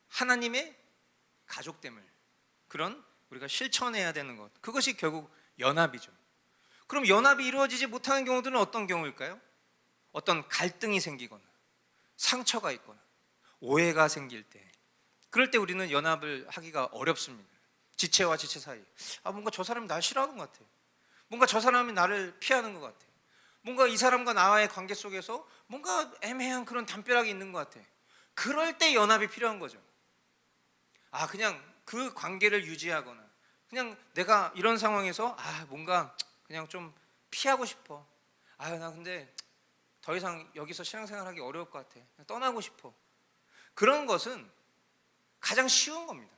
하나님의 가족됨을, 그런 우리가 실천해야 되는 것, 그것이 결국 연합이죠. 그럼 연합이 이루어지지 못하는 경우들은 어떤 경우일까요? 어떤 갈등이 생기거나 상처가 있거나 오해가 생길 때, 그럴 때 우리는 연합을 하기가 어렵습니다. 지체와 지체 사이, 뭔가 저 사람이 날 싫어하는 것 같아, 뭔가 저 사람이 나를 피하는 것 같아, 뭔가 이 사람과 나와의 관계 속에서 뭔가 애매한 그런 담벼락이 있는 것 같아. 그럴 때 연합이 필요한 거죠. 그냥 그 관계를 유지하거나, 그냥 내가 이런 상황에서 뭔가 그냥 좀 피하고 싶어, 나 근데 더 이상 여기서 신앙생활하기 어려울 것 같아, 그냥 떠나고 싶어, 그런 것은 가장 쉬운 겁니다.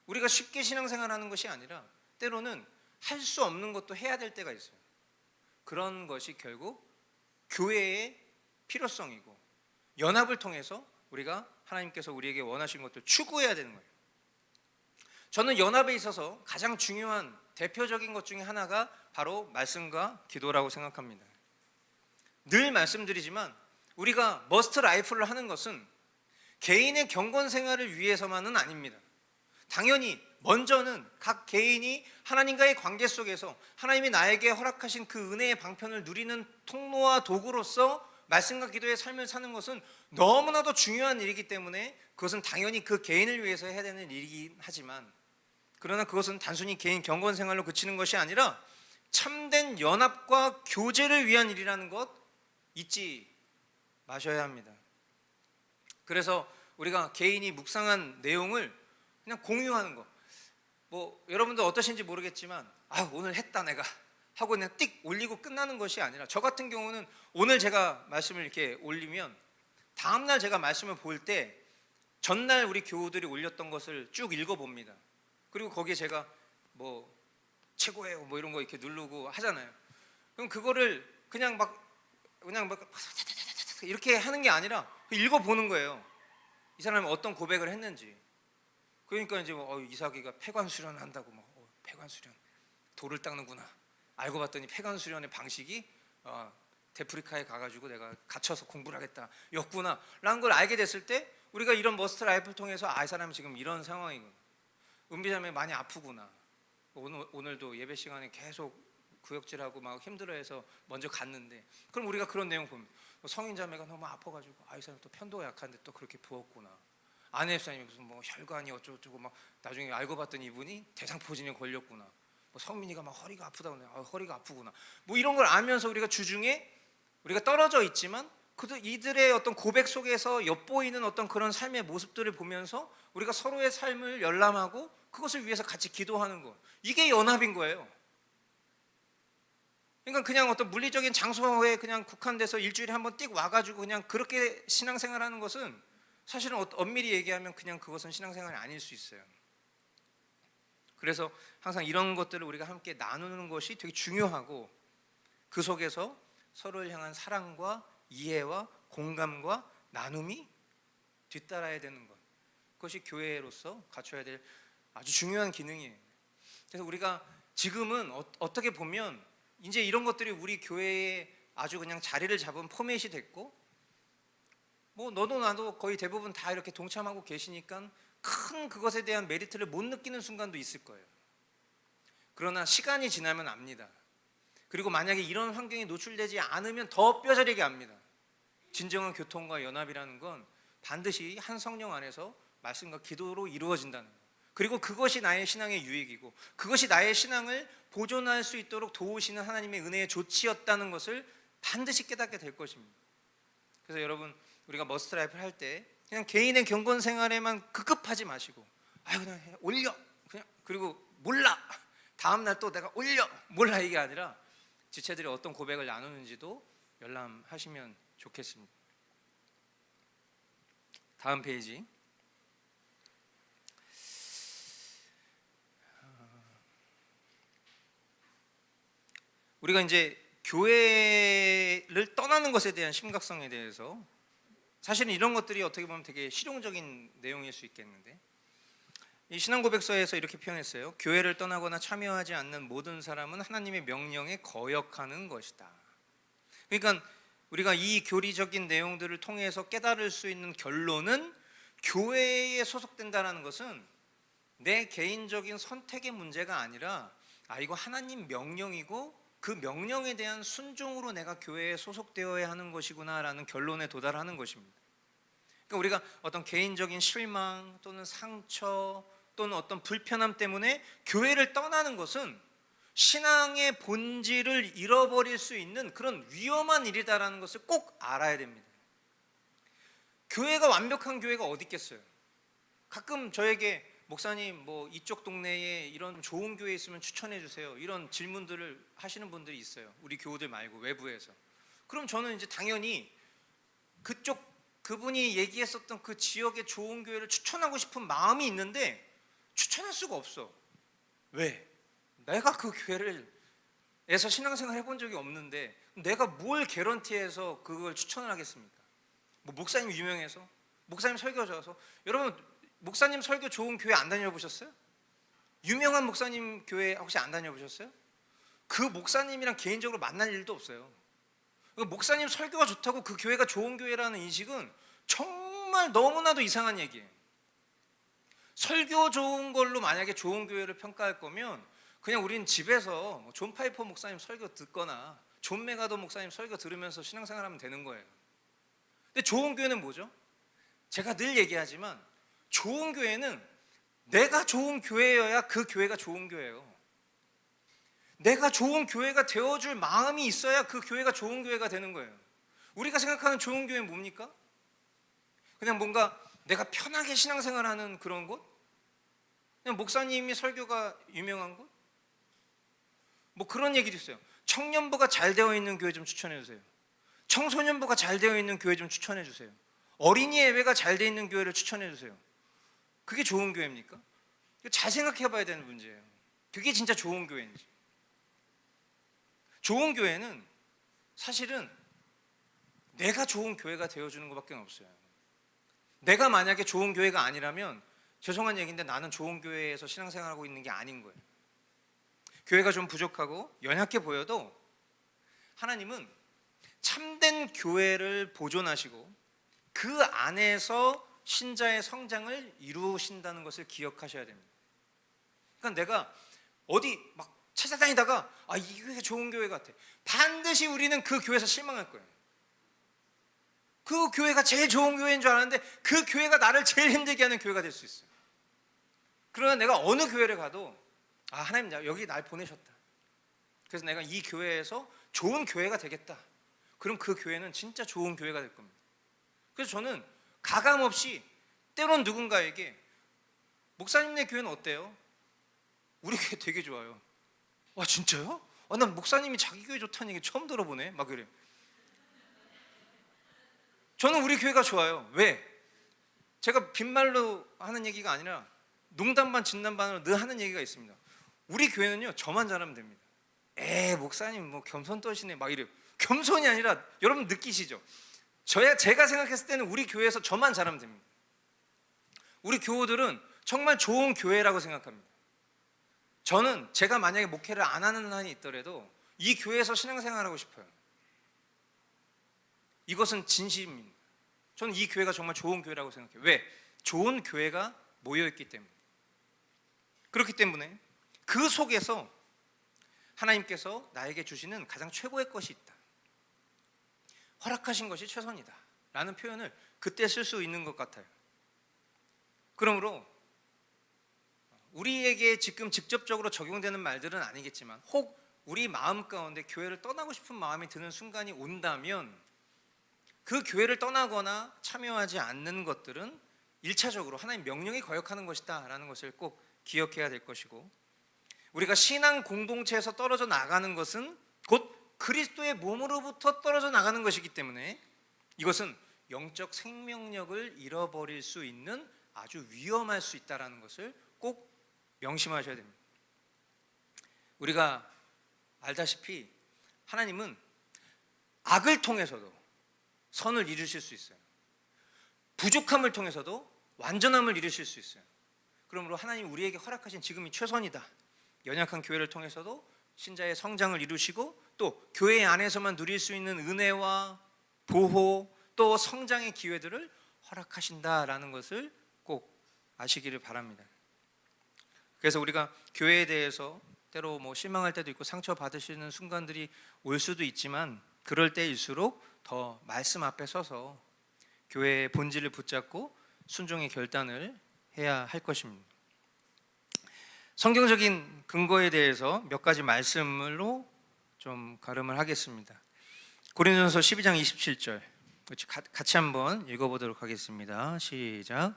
우리가 쉽게 신앙생활하는 것이 아니라 때로는 할 수 없는 것도 해야 될 때가 있어요. 그런 것이 결국 교회의 필요성이고, 연합을 통해서 우리가 하나님께서 우리에게 원하시는 것들 추구해야 되는 거예요. 저는 연합에 있어서 가장 중요한 대표적인 것 중에 하나가 바로 말씀과 기도라고 생각합니다. 늘 말씀드리지만 우리가 머스트 라이프를 하는 것은 개인의 경건 생활을 위해서만은 아닙니다. 당연히 먼저는 각 개인이 하나님과의 관계 속에서 하나님이 나에게 허락하신 그 은혜의 방편을 누리는 통로와 도구로서 말씀과 기도의 삶을 사는 것은 너무나도 중요한 일이기 때문에 그것은 당연히 그 개인을 위해서 해야 되는 일이긴 하지만, 그러나 그것은 단순히 개인 경건 생활로 그치는 것이 아니라 참된 연합과 교제를 위한 일이라는 것 잊지 마셔야 합니다. 그래서 우리가 개인이 묵상한 내용을 그냥 공유하는 거, 여러분들 어떠신지 모르겠지만 오늘 했다 내가 하고 그냥 띡 올리고 끝나는 것이 아니라, 저 같은 경우는 오늘 제가 말씀을 이렇게 올리면 다음날 제가 말씀을 볼 때 전날 우리 교우들이 올렸던 것을 쭉 읽어봅니다. 그리고 거기에 제가 최고예요 이런 거 이렇게 누르고 하잖아요. 그럼 그거를 그냥 막 이렇게 하는 게 아니라 읽어보는 거예요. 이 사람이 어떤 고백을 했는지. 그러니까 이제 이삭이가 폐관 수련한다고 폐관 수련, 돌을 닦는구나. 알고 봤더니 폐관 수련의 방식이 데프리카에 가가지고 내가 갇혀서 공부를 하겠다 였구나 라는 걸 알게 됐을 때, 우리가 이런 머스트 라이프를 통해서 이 사람이 지금 이런 상황이구나, 은비자매 많이 아프구나, 오늘도 예배 시간에 계속 구역질하고 막 힘들어해서 먼저 갔는데, 그럼 우리가 그런 내용 보면 성인자매가 너무 아파가지고 이 사람 또 편도가 약한데 또 그렇게 부었구나, 아내 집사님이 무슨 혈관이 어쩌고저쩌고 막 나중에 알고 봤더니 이분이 대상포진에 걸렸구나, 성민이가 막 허리가 아프다고 허리가 아프구나, 이런 걸 알면서 우리가 주중에 우리가 떨어져 있지만 이들의 어떤 고백 속에서 엿보이는 어떤 그런 삶의 모습들을 보면서 우리가 서로의 삶을 열람하고 그것을 위해서 같이 기도하는 것, 이게 연합인 거예요. 그러니까 그냥 어떤 물리적인 장소에 그냥 국한돼서 일주일에 한번 띡 와가지고 그냥 그렇게 신앙생활하는 것은 사실은 엄밀히 얘기하면 그냥 그것은 신앙생활이 아닐 수 있어요. 그래서 항상 이런 것들을 우리가 함께 나누는 것이 되게 중요하고, 그 속에서 서로를 향한 사랑과 이해와 공감과 나눔이 뒤따라야 되는 것, 그것이 교회로서 갖춰야 될 아주 중요한 기능이에요. 그래서 우리가 지금은 어떻게 보면 이제 이런 것들이 우리 교회에 아주 그냥 자리를 잡은 포맷이 됐고, 뭐 너도 나도 거의 대부분 다 이렇게 동참하고 계시니까 큰 그것에 대한 메리트를 못 느끼는 순간도 있을 거예요. 그러나 시간이 지나면 압니다. 그리고 만약에 이런 환경에 노출되지 않으면 더 뼈저리게 압니다. 진정한 교통과 연합이라는 건 반드시 한 성령 안에서 말씀과 기도로 이루어진다는 거예요. 그리고 그것이 나의 신앙의 유익이고, 그것이 나의 신앙을 보존할 수 있도록 도우시는 하나님의 은혜의 조치였다는 것을 반드시 깨닫게 될 것입니다. 그래서 여러분, 우리가 머스트라이프를 할 때 그냥 개인의 경건 생활에만 급급하지 마시고, 그냥 올려, 그냥, 그리고 몰라, 다음날 또 내가 올려, 몰라, 이게 아니라 지체들이 어떤 고백을 나누는지도 열람하시면 좋겠습니다. 다음 페이지. 우리가 이제 교회를 떠나는 것에 대한 심각성에 대해서, 사실은 이런 것들이 어떻게 보면 되게 실용적인 내용일 수 있겠는데, 이 신앙고백서에서 이렇게 표현했어요. 교회를 떠나거나 참여하지 않는 모든 사람은 하나님의 명령에 거역하는 것이다. 그러니까 우리가 이 교리적인 내용들을 통해서 깨달을 수 있는 결론은, 교회에 소속된다는 것은 내 개인적인 선택의 문제가 아니라 이거 하나님 명령이고 그 명령에 대한 순종으로 내가 교회에 소속되어야 하는 것이구나라는 결론에 도달하는 것입니다. 그러니까 우리가 어떤 개인적인 실망 또는 상처 또는 어떤 불편함 때문에 교회를 떠나는 것은 신앙의 본질을 잃어버릴 수 있는 그런 위험한 일이다라는 것을 꼭 알아야 됩니다. 교회가 완벽한 교회가 어디 있겠어요? 가끔 저에게 목사님 뭐 이쪽 동네에 이런 좋은 교회 있으면 추천해 주세요, 이런 질문들을 하시는 분들이 있어요. 우리 교우들 말고 외부에서. 그럼 저는 이제 당연히 그분이 얘기했었던 그 지역의 좋은 교회를 추천하고 싶은 마음이 있는데 추천할 수가 없어. 왜? 내가 그 교회에서 신앙생활 해본 적이 없는데 내가 뭘 개런티해서 그걸 추천을 하겠습니까? 뭐 목사님 유명해서, 목사님 설교 좋아서. 여러분, 목사님 설교 좋은 교회 안 다녀보셨어요? 유명한 목사님 교회 혹시 안 다녀보셨어요? 그 목사님이랑 개인적으로 만날 일도 없어요. 목사님 설교가 좋다고 그 교회가 좋은 교회라는 인식은 정말 너무나도 이상한 얘기예요. 설교 좋은 걸로 만약에 좋은 교회를 평가할 거면 그냥 우리는 집에서 존 파이퍼 목사님 설교 듣거나 존 메가더 목사님 설교 들으면서 신앙생활하면 되는 거예요. 근데 좋은 교회는 뭐죠? 제가 늘 얘기하지만 좋은 교회는 내가 좋은 교회여야 그 교회가 좋은 교회예요. 내가 좋은 교회가 되어줄 마음이 있어야 그 교회가 좋은 교회가 되는 거예요. 우리가 생각하는 좋은 교회는 뭡니까? 그냥 뭔가 내가 편하게 신앙생활하는 그런 곳? 그냥 목사님이 설교가 유명한 곳? 뭐 그런 얘기도 있어요. 청년부가 잘 되어 있는 교회 좀 추천해 주세요. 청소년부가 잘 되어 있는 교회 좀 추천해 주세요. 어린이 예배가 잘 되어 있는 교회를 추천해 주세요. 그게 좋은 교회입니까? 잘 생각해 봐야 되는 문제예요. 그게 진짜 좋은 교회인지. 좋은 교회는 사실은 내가 좋은 교회가 되어주는 것밖에 없어요. 내가 만약에 좋은 교회가 아니라면 죄송한 얘기인데 나는 좋은 교회에서 신앙생활하고 있는 게 아닌 거예요. 교회가 좀 부족하고 연약해 보여도 하나님은 참된 교회를 보존하시고 그 안에서 신자의 성장을 이루신다는 것을 기억하셔야 됩니다. 그러니까 내가 어디 막 찾아다니다가 이 교회가 좋은 교회 같아, 반드시 우리는 그 교회에서 실망할 거예요. 그 교회가 제일 좋은 교회인 줄 알았는데 그 교회가 나를 제일 힘들게 하는 교회가 될 수 있어요. 그러나 내가 어느 교회를 가도 하나님 여기 날 보내셨다, 그래서 내가 이 교회에서 좋은 교회가 되겠다, 그럼 그 교회는 진짜 좋은 교회가 될 겁니다. 그래서 저는 가감없이 때론 누군가에게 목사님네 교회는 어때요? 우리 교회 되게 좋아요. 진짜요? 난 목사님이 자기 교회 좋다는 얘기 처음 들어보네. 막 그래요. 저는 우리 교회가 좋아요. 왜? 제가 빈말로 하는 얘기가 아니라 농담 반 진담 반으로 늘 하는 얘기가 있습니다. 우리 교회는요, 저만 잘하면 됩니다. 목사님 뭐 겸손 떠시네 막 이래요. 겸손이 아니라 여러분 느끼시죠? 제가 생각했을 때는 우리 교회에서 저만 잘하면 됩니다. 우리 교우들은 정말 좋은 교회라고 생각합니다. 저는 제가 만약에 목회를 안 하는 한이 있더라도 이 교회에서 신앙생활하고 싶어요. 이것은 진심입니다. 저는 이 교회가 정말 좋은 교회라고 생각해요. 왜? 좋은 교회가 모여있기 때문에. 그렇기 때문에 그 속에서 하나님께서 나에게 주시는 가장 최고의 것이 있다. 허락하신 것이 최선이다 라는 표현을 그때 쓸 수 있는 것 같아요. 그러므로 우리에게 지금 직접적으로 적용되는 말들은 아니겠지만 혹 우리 마음 가운데 교회를 떠나고 싶은 마음이 드는 순간이 온다면 그 교회를 떠나거나 참여하지 않는 것들은 1차적으로 하나님 명령에 거역하는 것이다 라는 것을 꼭 기억해야 될 것이고, 우리가 신앙 공동체에서 떨어져 나가는 것은 곧 그리스도의 몸으로부터 떨어져 나가는 것이기 때문에 이것은 영적 생명력을 잃어버릴 수 있는 아주 위험할 수 있다는 것을 꼭 명심하셔야 됩니다. 우리가 알다시피 하나님은 악을 통해서도 선을 이루실 수 있어요. 부족함을 통해서도 완전함을 이루실 수 있어요. 그러므로 하나님 우리에게 허락하신 지금이 최선이다. 연약한 교회를 통해서도 신자의 성장을 이루시고 또 교회 안에서만 누릴 수 있는 은혜와 보호 또 성장의 기회들을 허락하신다라는 것을 꼭 아시기를 바랍니다. 그래서 우리가 교회에 대해서 때로 실망할 때도 있고 상처받으시는 순간들이 올 수도 있지만 그럴 때일수록 더 말씀 앞에 서서 교회의 본질을 붙잡고 순종의 결단을 해야 할 것입니다. 성경적인 근거에 대해서 몇 가지 말씀으로 좀 가름을 하겠습니다. 고린도전서 12장 27절 같이 한번 읽어보도록 하겠습니다. 시작.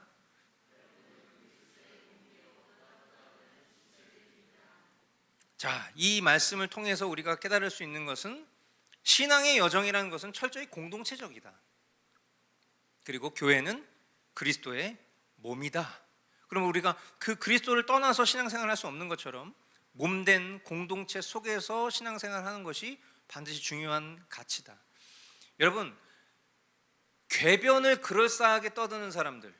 자, 이 말씀을 통해서 우리가 깨달을 수 있는 것은 신앙의 여정이라는 것은 철저히 공동체적이다. 그리고 교회는 그리스도의 몸이다. 그럼 우리가 그 그리스도를 떠나서 신앙생활을 할 수 없는 것처럼 몸된 공동체 속에서 신앙생활을 하는 것이 반드시 중요한 가치다. 여러분, 궤변을 그럴싸하게 떠드는 사람들,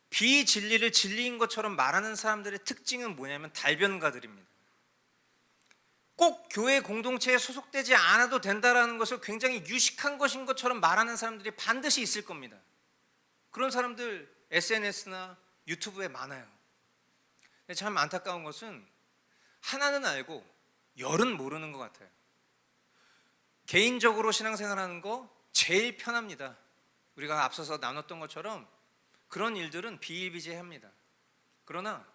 비진리를 진리인 것처럼 말하는 사람들의 특징은 뭐냐면 달변가들입니다. 꼭 교회 공동체에 소속되지 않아도 된다라는 것을 굉장히 유식한 것인 것처럼 말하는 사람들이 반드시 있을 겁니다. 그런 사람들 SNS나 유튜브에 많아요. 근데 참 안타까운 것은 하나는 알고 열은 모르는 것 같아요. 개인적으로 신앙생활하는 거 제일 편합니다. 우리가 앞서서 나눴던 것처럼 그런 일들은 비일비재합니다. 그러나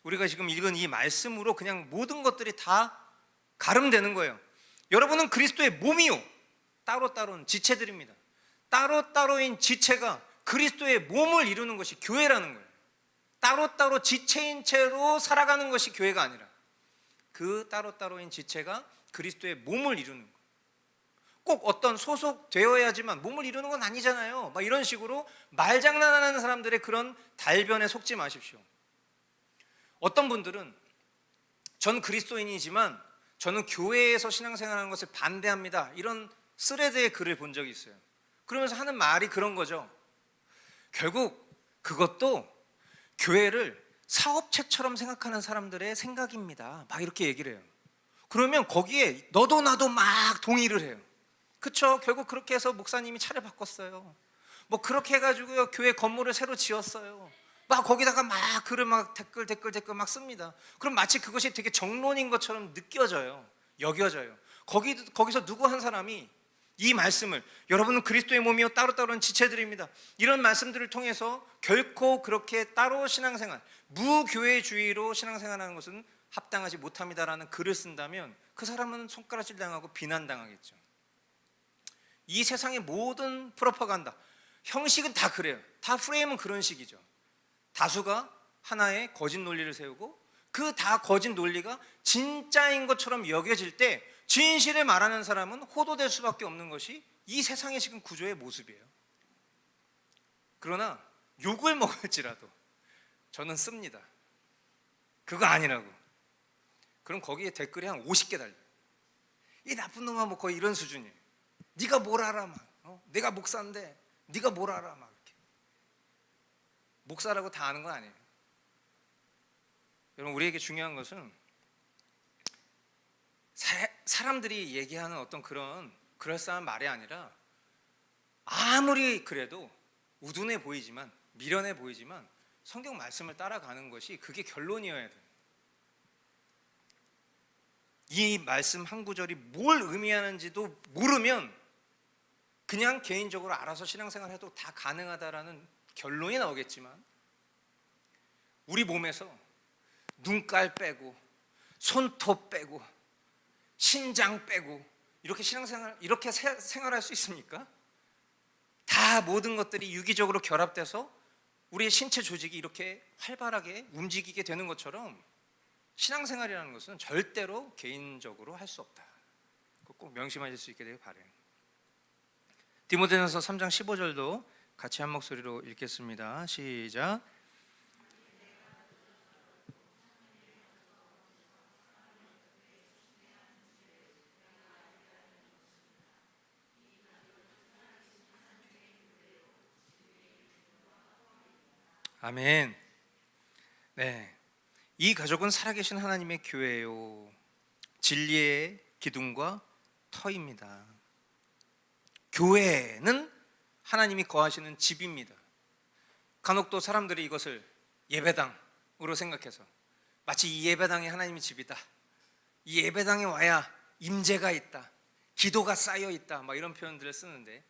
우리가 지금 읽은 이 말씀으로 그냥 모든 것들이 다 가름되는 거예요. 여러분은 그리스도의 몸이요, 따로따로는 지체들입니다. 따로따로인 지체가 그리스도의 몸을 이루는 것이 교회라는 거예요. 따로따로 지체인 채로 살아가는 것이 교회가 아니라 그 따로따로인 지체가 그리스도의 몸을 이루는 거예요. 꼭 어떤 소속되어야지만 몸을 이루는 건 아니잖아요. 막 이런 식으로 말장난하는 사람들의 그런 달변에 속지 마십시오. 어떤 분들은 전 그리스도인이지만 저는 교회에서 신앙생활하는 것을 반대합니다, 이런 스레드의 글을 본 적이 있어요. 그러면서 하는 말이 그런 거죠. 결국 그것도 교회를 사업체처럼 생각하는 사람들의 생각입니다, 막 이렇게 얘기를 해요. 그러면 거기에 너도 나도 막 동의를 해요. 그쵸? 결국 그렇게 해서 목사님이 차를 바꿨어요. 뭐 그렇게 해가지고요 교회 건물을 새로 지었어요. 막 거기다가 막 글을 막 댓글 막 씁니다. 그럼 마치 그것이 되게 정론인 것처럼 느껴져요. 여겨져요. 거기서 누구 한 사람이 이 말씀을, 여러분은 그리스도의 몸이요 따로따로는 지체들입니다, 이런 말씀들을 통해서 결코 그렇게 따로 신앙생활, 무교회주의로 신앙생활하는 것은 합당하지 못합니다라는 글을 쓴다면 그 사람은 손가락질 당하고 비난당하겠죠. 이 세상의 모든 프로파간다, 형식은 다 그래요. 다 프레임은 그런 식이죠. 다수가 하나의 거짓 논리를 세우고 그 다 거짓 논리가 진짜인 것처럼 여겨질 때 진실을 말하는 사람은 호도될 수밖에 없는 것이 이 세상의 지금 구조의 모습이에요. 그러나 욕을 먹을지라도 저는 씁니다. 그거 아니라고. 그럼 거기에 댓글이 한 50개 달려요. 이 나쁜 놈아, 뭐 거의 이런 수준이에요. 네가 뭘 알아, 막. 내가 목사인데 네가 뭘 알아, 막 이렇게. 목사라고 다 아는 건 아니에요. 여러분, 우리에게 중요한 것은 사람들이 얘기하는 어떤 그런 그럴싸한 말이 아니라, 아무리 그래도 우둔해 보이지만, 미련해 보이지만 성경 말씀을 따라가는 것이 그게 결론이어야 돼요. 이 말씀 한 구절이 뭘 의미하는지도 모르면 그냥 개인적으로 알아서 신앙생활해도 다 가능하다라는 결론이 나오겠지만, 우리 몸에서 눈깔 빼고 손톱 빼고 신장 빼고 이렇게 신앙생활, 이렇게 생활할 수 있습니까? 다 모든 것들이 유기적으로 결합돼서 우리의 신체 조직이 이렇게 활발하게 움직이게 되는 것처럼 신앙생활이라는 것은 절대로 개인적으로 할 수 없다. 꼭 명심하실 수 있게 되길 바라요. 디모데전서 3장 15절도 같이 한 목소리로 읽겠습니다. 시작. 아멘. 네, 이 가족은 살아계신 하나님의 교회요, 진리의 기둥과 터입니다. 교회는 하나님이 거하시는 집입니다. 간혹 또 사람들이 이것을 예배당으로 생각해서 마치 이 예배당이 하나님의 집이다, 이 예배당에 와야 임재가 있다, 기도가 쌓여 있다, 막 이런 표현들을 쓰는데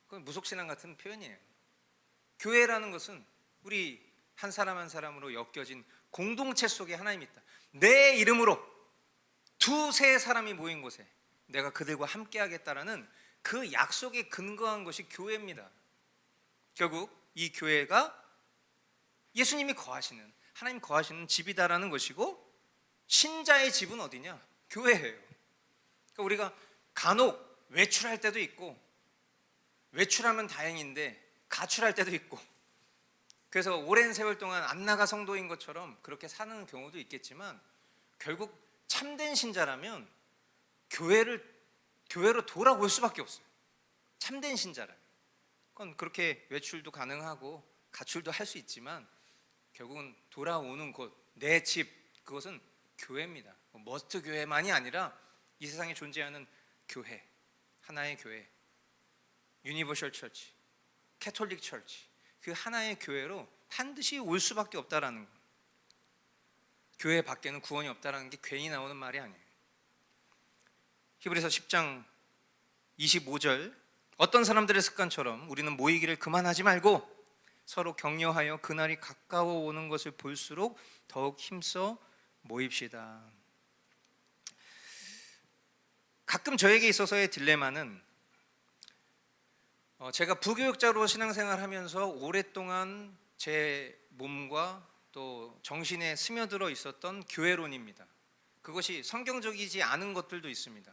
그건 무속신앙 같은 표현이에요. 교회라는 것은 우리 한 사람 한 사람으로 엮여진 공동체 속에 하나님이 있다. 내 이름으로 두세 사람이 모인 곳에 내가 그들과 함께 하겠다라는 그 약속에 근거한 것이 교회입니다. 결국 이 교회가 예수님이 거하시는, 하나님 거하시는 집이다라는 것이고, 신자의 집은 어디냐? 교회예요. 그러니까 우리가 간혹 외출할 때도 있고, 외출하면 다행인데 가출할 때도 있고, 그래서 오랜 세월 동안 안 나가 성도인 것처럼 그렇게 사는 경우도 있겠지만, 결국 참된 신자라면 교회로 돌아올 수밖에 없어요. 참된 신자라면. 그건 그렇게 외출도 가능하고 가출도 할 수 있지만 결국은 돌아오는 곳, 내 집, 그것은 교회입니다. 머스트 교회만이 아니라 이 세상에 존재하는 교회, 하나의 교회, 유니버셜 처치, 캐톨릭 처치, 그 하나의 교회로 반드시 올 수밖에 없다라는 거예요. 교회 밖에는 구원이 없다라는 게 괜히 나오는 말이 아니에요. 히브리서 10장 25절, 어떤 사람들의 습관처럼 우리는 모이기를 그만하지 말고 서로 격려하여 그날이 가까워 오는 것을 볼수록 더욱 힘써 모입시다. 가끔 저에게 있어서의 딜레마는, 제가 부교육자로 신앙생활하면서 오랫동안 제 몸과 또 정신에 스며들어 있었던 교회론입니다. 그것이 성경적이지 않은 것들도 있습니다.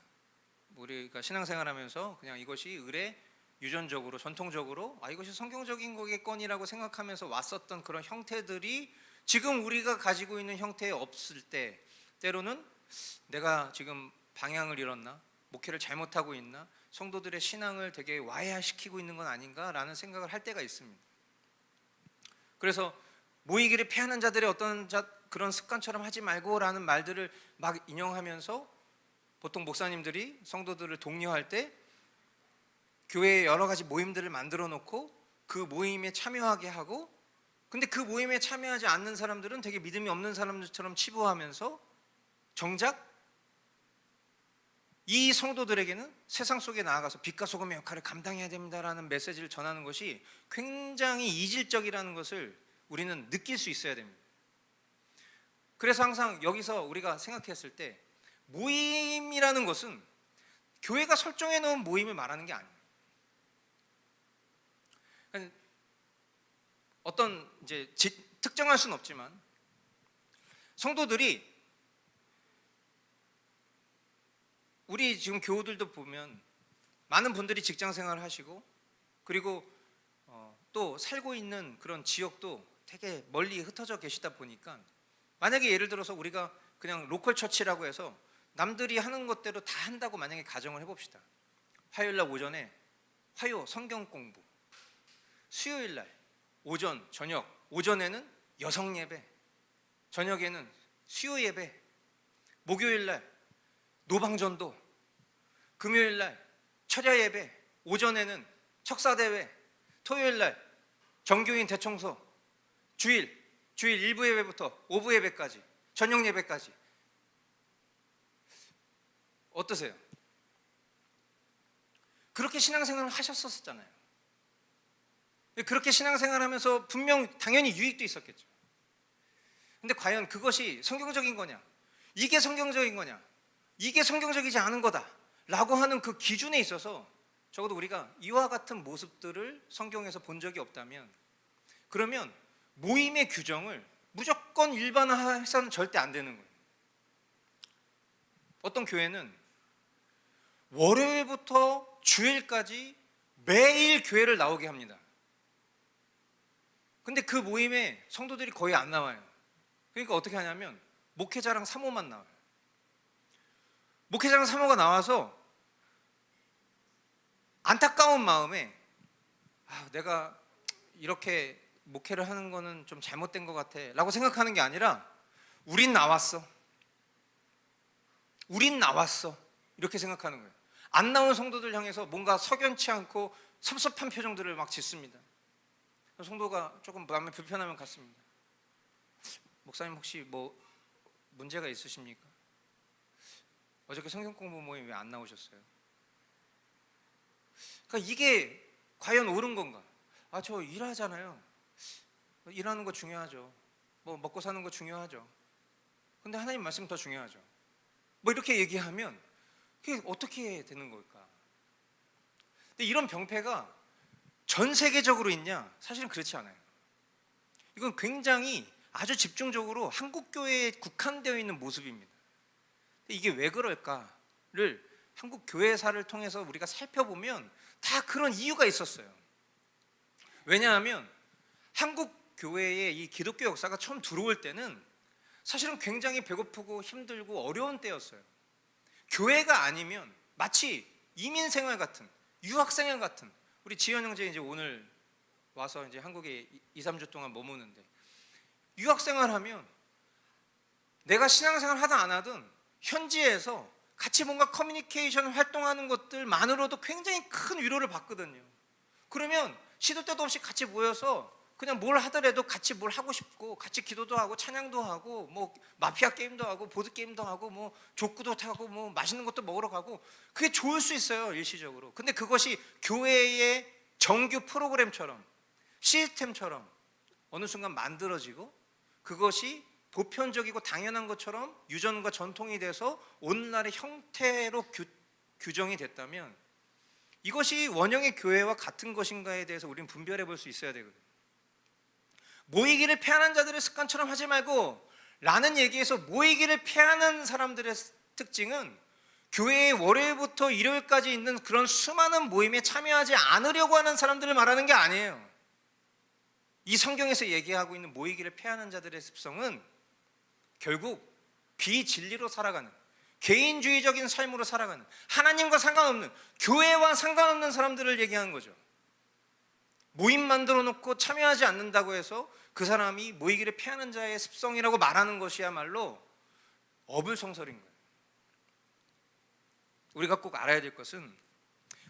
우리가 신앙생활하면서 그냥 이것이 의례, 유전적으로, 전통적으로 이것이 성경적인 거겠거니라고 생각하면서 왔었던 그런 형태들이 지금 우리가 가지고 있는 형태에 없을 때, 때로는 내가 지금 방향을 잃었나? 목회를 잘못하고 있나? 성도들의 신앙을 되게 와해시키고 있는 건 아닌가라는 생각을 할 때가 있습니다. 그래서 모이기를 피하는 자들의 어떤 그런 습관처럼 하지 말고라는 말들을 막 인용하면서 보통 목사님들이 성도들을 독려할 때 교회에 여러 가지 모임들을 만들어 놓고 그 모임에 참여하게 하고, 근데 그 모임에 참여하지 않는 사람들은 되게 믿음이 없는 사람들처럼 치부하면서 정작 이 성도들에게는 세상 속에 나아가서 빛과 소금의 역할을 감당해야 됩니다라는 메시지를 전하는 것이 굉장히 이질적이라는 것을 우리는 느낄 수 있어야 됩니다. 그래서 항상 여기서 우리가 생각했을 때 모임이라는 것은 교회가 설정해 놓은 모임을 말하는 게 아니에요. 어떤 이제 특정할 수는 없지만 성도들이, 우리 지금 교우들도 보면 많은 분들이 직장 생활을 하시고, 그리고 또 살고 있는 그런 지역도 되게 멀리 흩어져 계시다 보니까, 만약에 예를 들어서 우리가 그냥 로컬 처치라고 해서 남들이 하는 것대로 다 한다고 만약에 가정을 해봅시다. 화요일날 오전에 화요 성경 공부, 수요일날 오전 저녁, 오전에는 여성 예배, 저녁에는 수요 예배, 목요일날 노방전도, 금요일날 철야 예배, 오전에는 척사대회, 토요일날 정교인 대청소, 주일 일부 예배부터 오부 예배까지, 저녁 예배까지. 어떠세요? 그렇게 신앙생활을 하셨었잖아요. 그렇게 신앙생활을 하면서 분명 당연히 유익도 있었겠죠. 근데 과연 그것이 성경적인 거냐, 이게 성경적인 거냐, 이게 성경적이지 않은 거다 라고 하는 그 기준에 있어서 적어도 우리가 이와 같은 모습들을 성경에서 본 적이 없다면, 그러면 모임의 규정을 무조건 일반화해서는 절대 안 되는 거예요. 어떤 교회는 월요일부터 주일까지 매일 교회를 나오게 합니다. 근데 그 모임에 성도들이 거의 안 나와요. 그러니까 어떻게 하냐면 목회자랑 사모만 나와요. 목회자랑 사모가 나와서 안타까운 마음에, 내가 이렇게 목회를 하는 거는 좀 잘못된 것 같아 라고 생각하는 게 아니라, 우린 나왔어 이렇게 생각하는 거예요. 안 나온 성도들 향해서 뭔가 석연치 않고 섭섭한 표정들을 막 짓습니다. 성도가 조금 마음이 불편하면 갔습니다. 목사님 혹시 뭐 문제가 있으십니까? 어저께 성경 공부 모임 왜 안 나오셨어요? 그러니까 이게 과연 옳은 건가? 저 일하잖아요. 일하는 거 중요하죠. 뭐 먹고 사는 거 중요하죠. 근데 하나님 말씀 더 중요하죠. 뭐 이렇게 얘기하면 그게 어떻게 되는 걸까? 근데 이런 병폐가 전 세계적으로 있냐? 사실은 그렇지 않아요. 이건 굉장히 아주 집중적으로 한국 교회에 국한되어 있는 모습입니다. 이게 왜 그럴까를 한국 교회사를 통해서 우리가 살펴보면 다 그런 이유가 있었어요. 왜냐하면 한국 교회의 이 기독교 역사가 처음 들어올 때는 사실은 굉장히 배고프고 힘들고 어려운 때였어요. 교회가 아니면 마치 이민생활 같은, 유학생활 같은, 우리 지현 형제 이제 오늘 와서 이제 한국에 2-3주 동안 머무는데, 유학생활 하면 내가 신앙생활 하든 안 하든 현지에서 같이 뭔가 커뮤니케이션 활동하는 것들만으로도 굉장히 큰 위로를 받거든요. 그러면 시도 때도 없이 같이 모여서 그냥 뭘 하더라도 같이 뭘 하고 싶고, 같이 기도도 하고 찬양도 하고, 뭐 마피아 게임도 하고 보드 게임도 하고, 뭐 족구도 타고, 뭐 맛있는 것도 먹으러 가고, 그게 좋을 수 있어요, 일시적으로. 근데 그것이 교회의 정규 프로그램처럼, 시스템처럼 어느 순간 만들어지고, 그것이 보편적이고 당연한 것처럼 유전과 전통이 돼서 오늘날의 형태로 규정이 됐다면, 이것이 원형의 교회와 같은 것인가에 대해서 우리는 분별해 볼 수 있어야 되거든요. 모이기를 피하는 자들의 습관처럼 하지 말고 라는 얘기에서, 모이기를 피하는 사람들의 특징은 교회에 월요일부터 일요일까지 있는 그런 수많은 모임에 참여하지 않으려고 하는 사람들을 말하는 게 아니에요. 이 성경에서 얘기하고 있는 모이기를 피하는 자들의 습성은 결국 비진리로 살아가는, 개인주의적인 삶으로 살아가는, 하나님과 상관없는, 교회와 상관없는 사람들을 얘기하는 거죠. 모임 만들어 놓고 참여하지 않는다고 해서 그 사람이 모이기를 피하는 자의 습성이라고 말하는 것이야말로 어불성설인 거예요. 우리가 꼭 알아야 될 것은,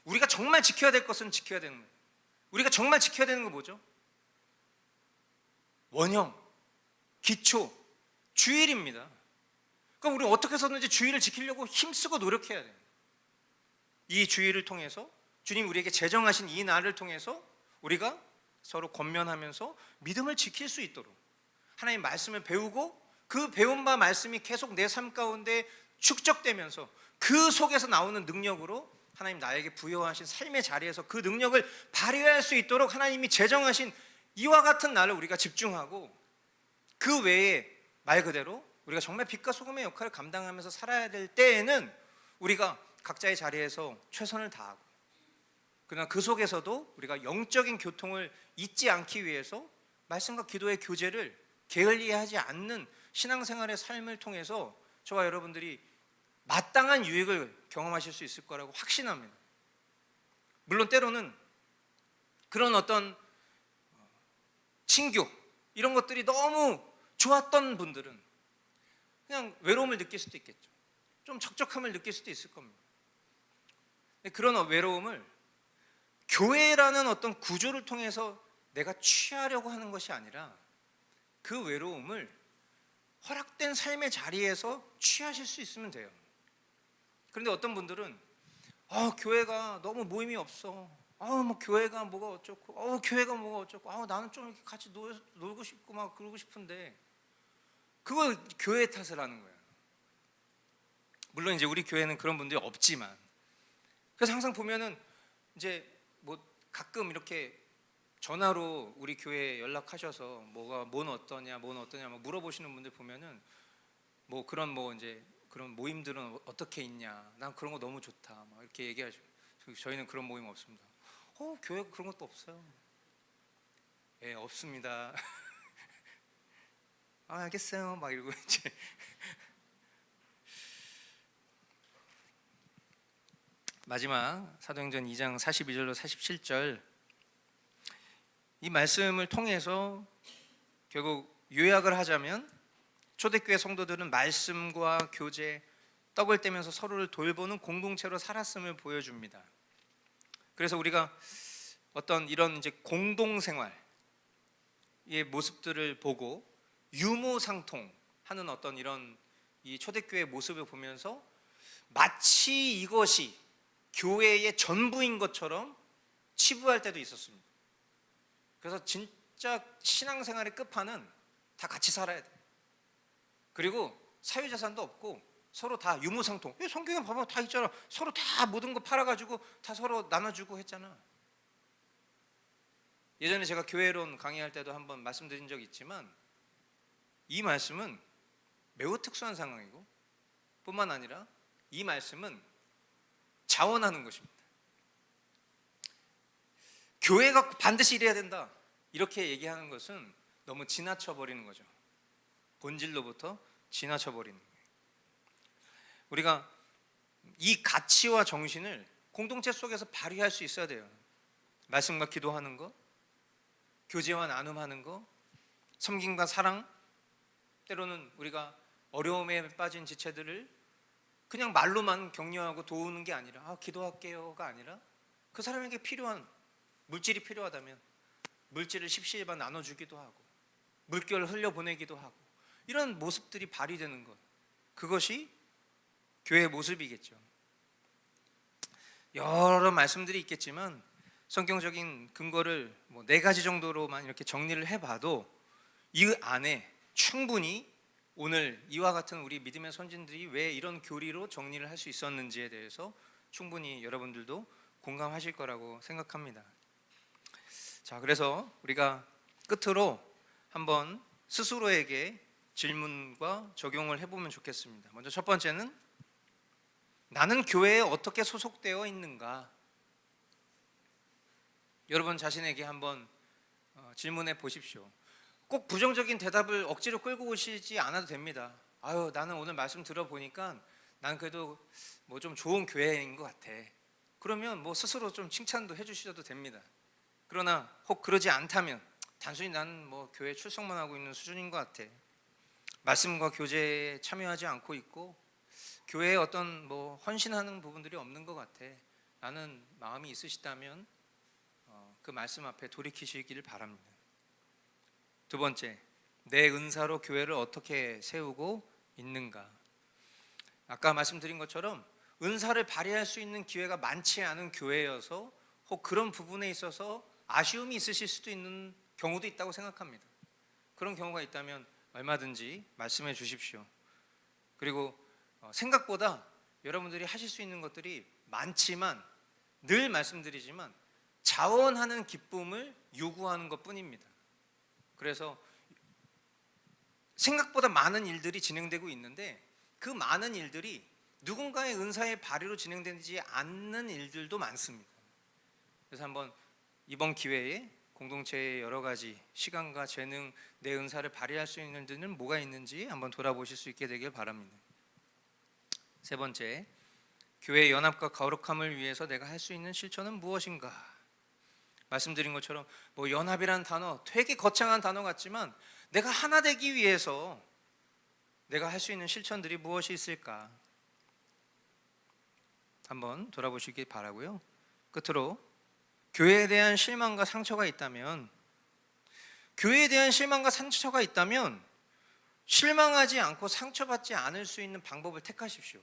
우리가 정말 지켜야 될 것은 지켜야 되는 거예요. 우리가 정말 지켜야 되는 건 뭐죠? 원형, 기초, 주일입니다. 그럼 우리는 어떻게 해서든지 주일을 지키려고 힘쓰고 노력해야 돼요. 이 주일을 통해서, 주님 우리에게 제정하신 이 날을 통해서 우리가 서로 권면하면서 믿음을 지킬 수 있도록 하나님 말씀을 배우고, 그 배운 바 말씀이 계속 내 삶 가운데 축적되면서 그 속에서 나오는 능력으로 하나님 나에게 부여하신 삶의 자리에서 그 능력을 발휘할 수 있도록 하나님이 제정하신 이와 같은 날을 우리가 집중하고, 그 외에 말 그대로 우리가 정말 빛과 소금의 역할을 감당하면서 살아야 될 때에는 우리가 각자의 자리에서 최선을 다하고, 그러나 그 속에서도 우리가 영적인 교통을 잊지 않기 위해서 말씀과 기도의 교제를 게을리하지 않는 신앙생활의 삶을 통해서 저와 여러분들이 마땅한 유익을 경험하실 수 있을 거라고 확신합니다. 물론 때로는 그런 어떤 친교 이런 것들이 너무 좋았던 분들은 그냥 외로움을 느낄 수도 있겠죠. 좀 적적함을 느낄 수도 있을 겁니다. 그런 외로움을 교회라는 어떤 구조를 통해서 내가 취하려고 하는 것이 아니라 그 외로움을 허락된 삶의 자리에서 취하실 수 있으면 돼요. 그런데 어떤 분들은 교회가 너무 모임이 없어. 뭐 교회가 뭐가 어쩌고, 교회가 뭐가 어쩌고, 나는 좀 이렇게 같이 놀고 싶고 막 그러고 싶은데, 그걸 교회 탓을 하는 거예요. 물론 이제 우리 교회는 그런 분들이 없지만, 그래서 항상 보면은 이제 뭐 가끔 이렇게 전화로 우리 교회에 연락하셔서 뭔 어떠냐 막 물어보시는 분들 보면은 뭐 그런 이제 그런 모임들은 어떻게 있냐, 난 그런 거 너무 좋다 막 이렇게 얘기하죠. 저희는 그런 모임 없습니다. 교회가 그런 것도 없어요. 예, 없습니다. 알겠어요 막 이러고 이제 마지막 사도행전 2장 42절로 47절, 이 말씀을 통해서 결국 요약을 하자면 초대교회 성도들은 말씀과 교제, 떡을 떼면서 서로를 돌보는 공동체로 살았음을 보여줍니다. 그래서 우리가 어떤 이런 이제 공동생활의 모습들을 보고 유무상통하는 어떤 이런 이 초대교회의 모습을 보면서 마치 이것이 교회의 전부인 것처럼 치부할 때도 있었습니다. 그래서 진짜 신앙생활의 끝판은 다 같이 살아야 돼. 그리고 사유재산도 없고 서로 다 유무상통. 성경에 봐봐, 다 있잖아. 서로 다 모든 거 팔아가지고 다 서로 나눠주고 했잖아. 예전에 제가 교회론 강의할 때도 한번 말씀드린 적이 있지만, 이 말씀은 매우 특수한 상황이고 뿐만 아니라 이 말씀은 자원하는 것입니다. 교회가 반드시 이래야 된다 이렇게 얘기하는 것은 너무 지나쳐버리는 거죠. 본질로부터 지나쳐버리는 거예요. 우리가 이 가치와 정신을 공동체 속에서 발휘할 수 있어야 돼요. 말씀과 기도하는 거, 교제와 나눔하는 거, 섬김과 사랑. 때로는 우리가 어려움에 빠진 지체들을 그냥 말로만 격려하고 도우는 게 아니라 기도할게요가 아니라 그 사람에게 필요한 물질이 필요하다면 물질을 십시일반 나눠주기도 하고 물결을 흘려보내기도 하고, 이런 모습들이 발휘되는 것, 그것이 교회의 모습이겠죠. 여러 말씀들이 있겠지만 성경적인 근거를 4가지 정도로만 이렇게 정리를 해봐도 이 안에 충분히 오늘 이와 같은 우리 믿음의 선진들이 왜 이런 교리로 정리를 할 수 있었는지에 대해서 충분히 여러분들도 공감하실 거라고 생각합니다. 자, 그래서 우리가 끝으로 한번 스스로에게 질문과 적용을 해보면 좋겠습니다. 먼저 첫 번째는, 나는 교회에 어떻게 소속되어 있는가? 여러분 자신에게 한번 질문해 보십시오. 꼭 부정적인 대답을 억지로 끌고 오시지 않아도 됩니다. 나는 오늘 말씀 들어보니까 난 그래도 좀 좋은 교회인 것 같아. 그러면 스스로 좀 칭찬도 해주셔도 됩니다. 그러나 혹 그러지 않다면 단순히 나는 교회 출석만 하고 있는 수준인 것 같아, 말씀과 교제에 참여하지 않고 있고 교회에 어떤 헌신하는 부분들이 없는 것 같아, 라는 마음이 있으시다면 그 말씀 앞에 돌이키시기를 바랍니다. 두 번째, 내 은사로 교회를 어떻게 세우고 있는가? 아까 말씀드린 것처럼 은사를 발휘할 수 있는 기회가 많지 않은 교회여서 혹 그런 부분에 있어서 아쉬움이 있으실 수도 있는 경우도 있다고 생각합니다. 그런 경우가 있다면 얼마든지 말씀해 주십시오. 그리고 생각보다 여러분들이 하실 수 있는 것들이 많지만, 늘 말씀드리지만 자원하는 기쁨을 요구하는 것뿐입니다. 그래서 생각보다 많은 일들이 진행되고 있는데 그 많은 일들이 누군가의 은사의 발휘로 진행되지 않는 일들도 많습니다. 그래서 한번 이번 기회에 공동체의 여러 가지 시간과 재능, 내 은사를 발휘할 수 있는 일들은 뭐가 있는지 한번 돌아보실 수 있게 되길 바랍니다. 세 번째, 교회의 연합과 거룩함을 위해서 내가 할 수 있는 실천은 무엇인가? 말씀드린 것처럼 뭐 연합이라는 단어 되게 거창한 단어 같지만 내가 하나 되기 위해서 내가 할 수 있는 실천들이 무엇이 있을까? 한번 돌아보시기 바라고요. 끝으로 교회에 대한 실망과 상처가 있다면 실망하지 않고 상처받지 않을 수 있는 방법을 택하십시오.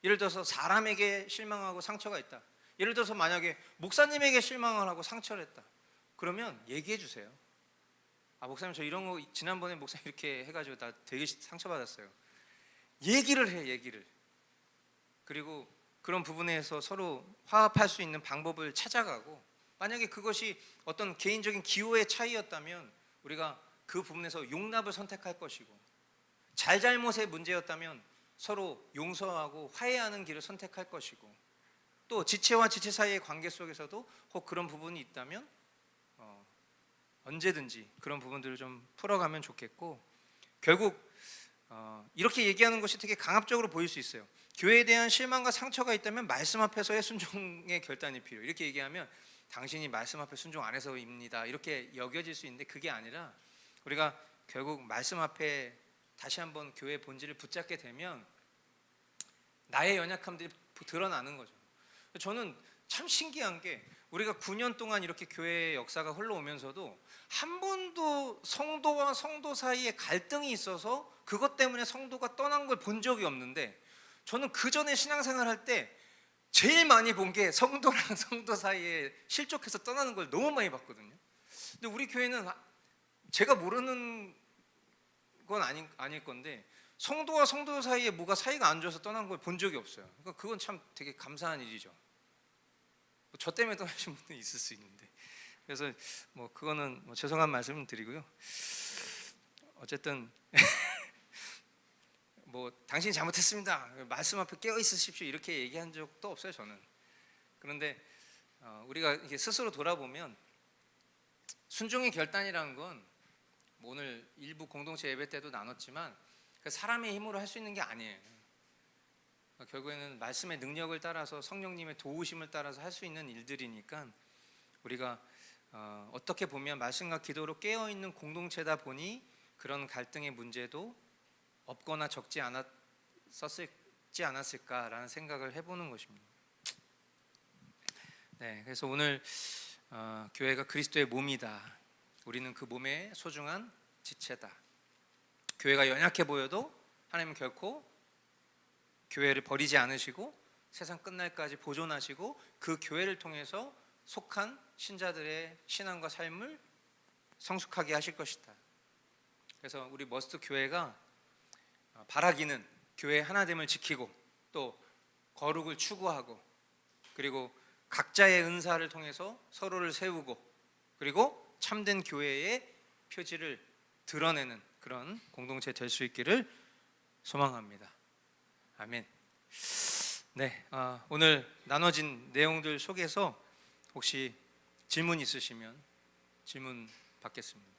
예를 들어서 사람에게 실망하고 상처가 있다. 예를 들어서 만약에 목사님에게 실망을 하고 상처를 했다. 그러면 얘기해 주세요. 목사님 저 이런 거 지난번에 목사님 이렇게 해가지고 나 되게 상처받았어요. 얘기를 해, 얘기를. 그리고 그런 부분에서 서로 화합할 수 있는 방법을 찾아가고, 만약에 그것이 어떤 개인적인 기호의 차이였다면 우리가 그 부분에서 용납을 선택할 것이고, 잘잘못의 문제였다면 서로 용서하고 화해하는 길을 선택할 것이고, 또 지체와 지체 사이의 관계 속에서도 혹 그런 부분이 있다면 언제든지 그런 부분들을 좀 풀어가면 좋겠고, 결국 이렇게 얘기하는 것이 되게 강압적으로 보일 수 있어요. 교회에 대한 실망과 상처가 있다면 말씀 앞에서의 순종의 결단이 필요해요. 이렇게 얘기하면 당신이 말씀 앞에 순종 안 해서입니다 이렇게 여겨질 수 있는데, 그게 아니라 우리가 결국 말씀 앞에 다시 한번 교회의 본질을 붙잡게 되면 나의 연약함들이 드러나는 거죠. 저는 참 신기한 게, 우리가 9년 동안 이렇게 교회의 역사가 흘러오면서도 한 번도 성도와 성도 사이에 갈등이 있어서 그것 때문에 성도가 떠난 걸 본 적이 없는데, 저는 그 전에 신앙생활 할 때 제일 많이 본 게 성도랑 성도 사이에 실족해서 떠나는 걸 너무 많이 봤거든요. 근데 우리 교회는 제가 모르는 건 아닐 건데 성도와 성도 사이에 뭐가 사이가 안 좋아서 떠난 걸 본 적이 없어요. 그러니까 그건 참 되게 감사한 일이죠. 저 때문에 떠나신 분도 있을 수 있는데, 그래서 뭐 그거는 뭐 죄송한 말씀을 드리고요. 어쨌든 뭐 당신이 잘못했습니다, 말씀 앞에 깨어 있으십시오 이렇게 얘기한 적도 없어요 저는. 그런데 우리가 이렇게 스스로 돌아보면 순종의 결단이라는 건, 뭐 오늘 일부 공동체 예배 때도 나눴지만 그 사람의 힘으로 할 수 있는 게 아니에요. 결국에는 말씀의 능력을 따라서 성령님의 도우심을 따라서 할 수 있는 일들이니까, 우리가 어떻게 보면 말씀과 기도로 깨어있는 공동체다 보니 그런 갈등의 문제도 없거나 적지 않았을까라는 생각을 해보는 것입니다. 네, 그래서 오늘 교회가 그리스도의 몸이다. 우리는 그 몸의 소중한 지체다. 교회가 연약해 보여도 하나님은 결코 교회를 버리지 않으시고 세상 끝날까지 보존하시고 그 교회를 통해서 속한 신자들의 신앙과 삶을 성숙하게 하실 것이다. 그래서 우리 머스트 교회가 바라기는 교회의 하나됨을 지키고, 또 거룩을 추구하고, 그리고 각자의 은사를 통해서 서로를 세우고, 그리고 참된 교회의 표지를 드러내는 그런 공동체 될 수 있기를 소망합니다. 아멘. 네, 오늘 나눠진 내용들 속에서 혹시 질문 있으시면 질문 받겠습니다.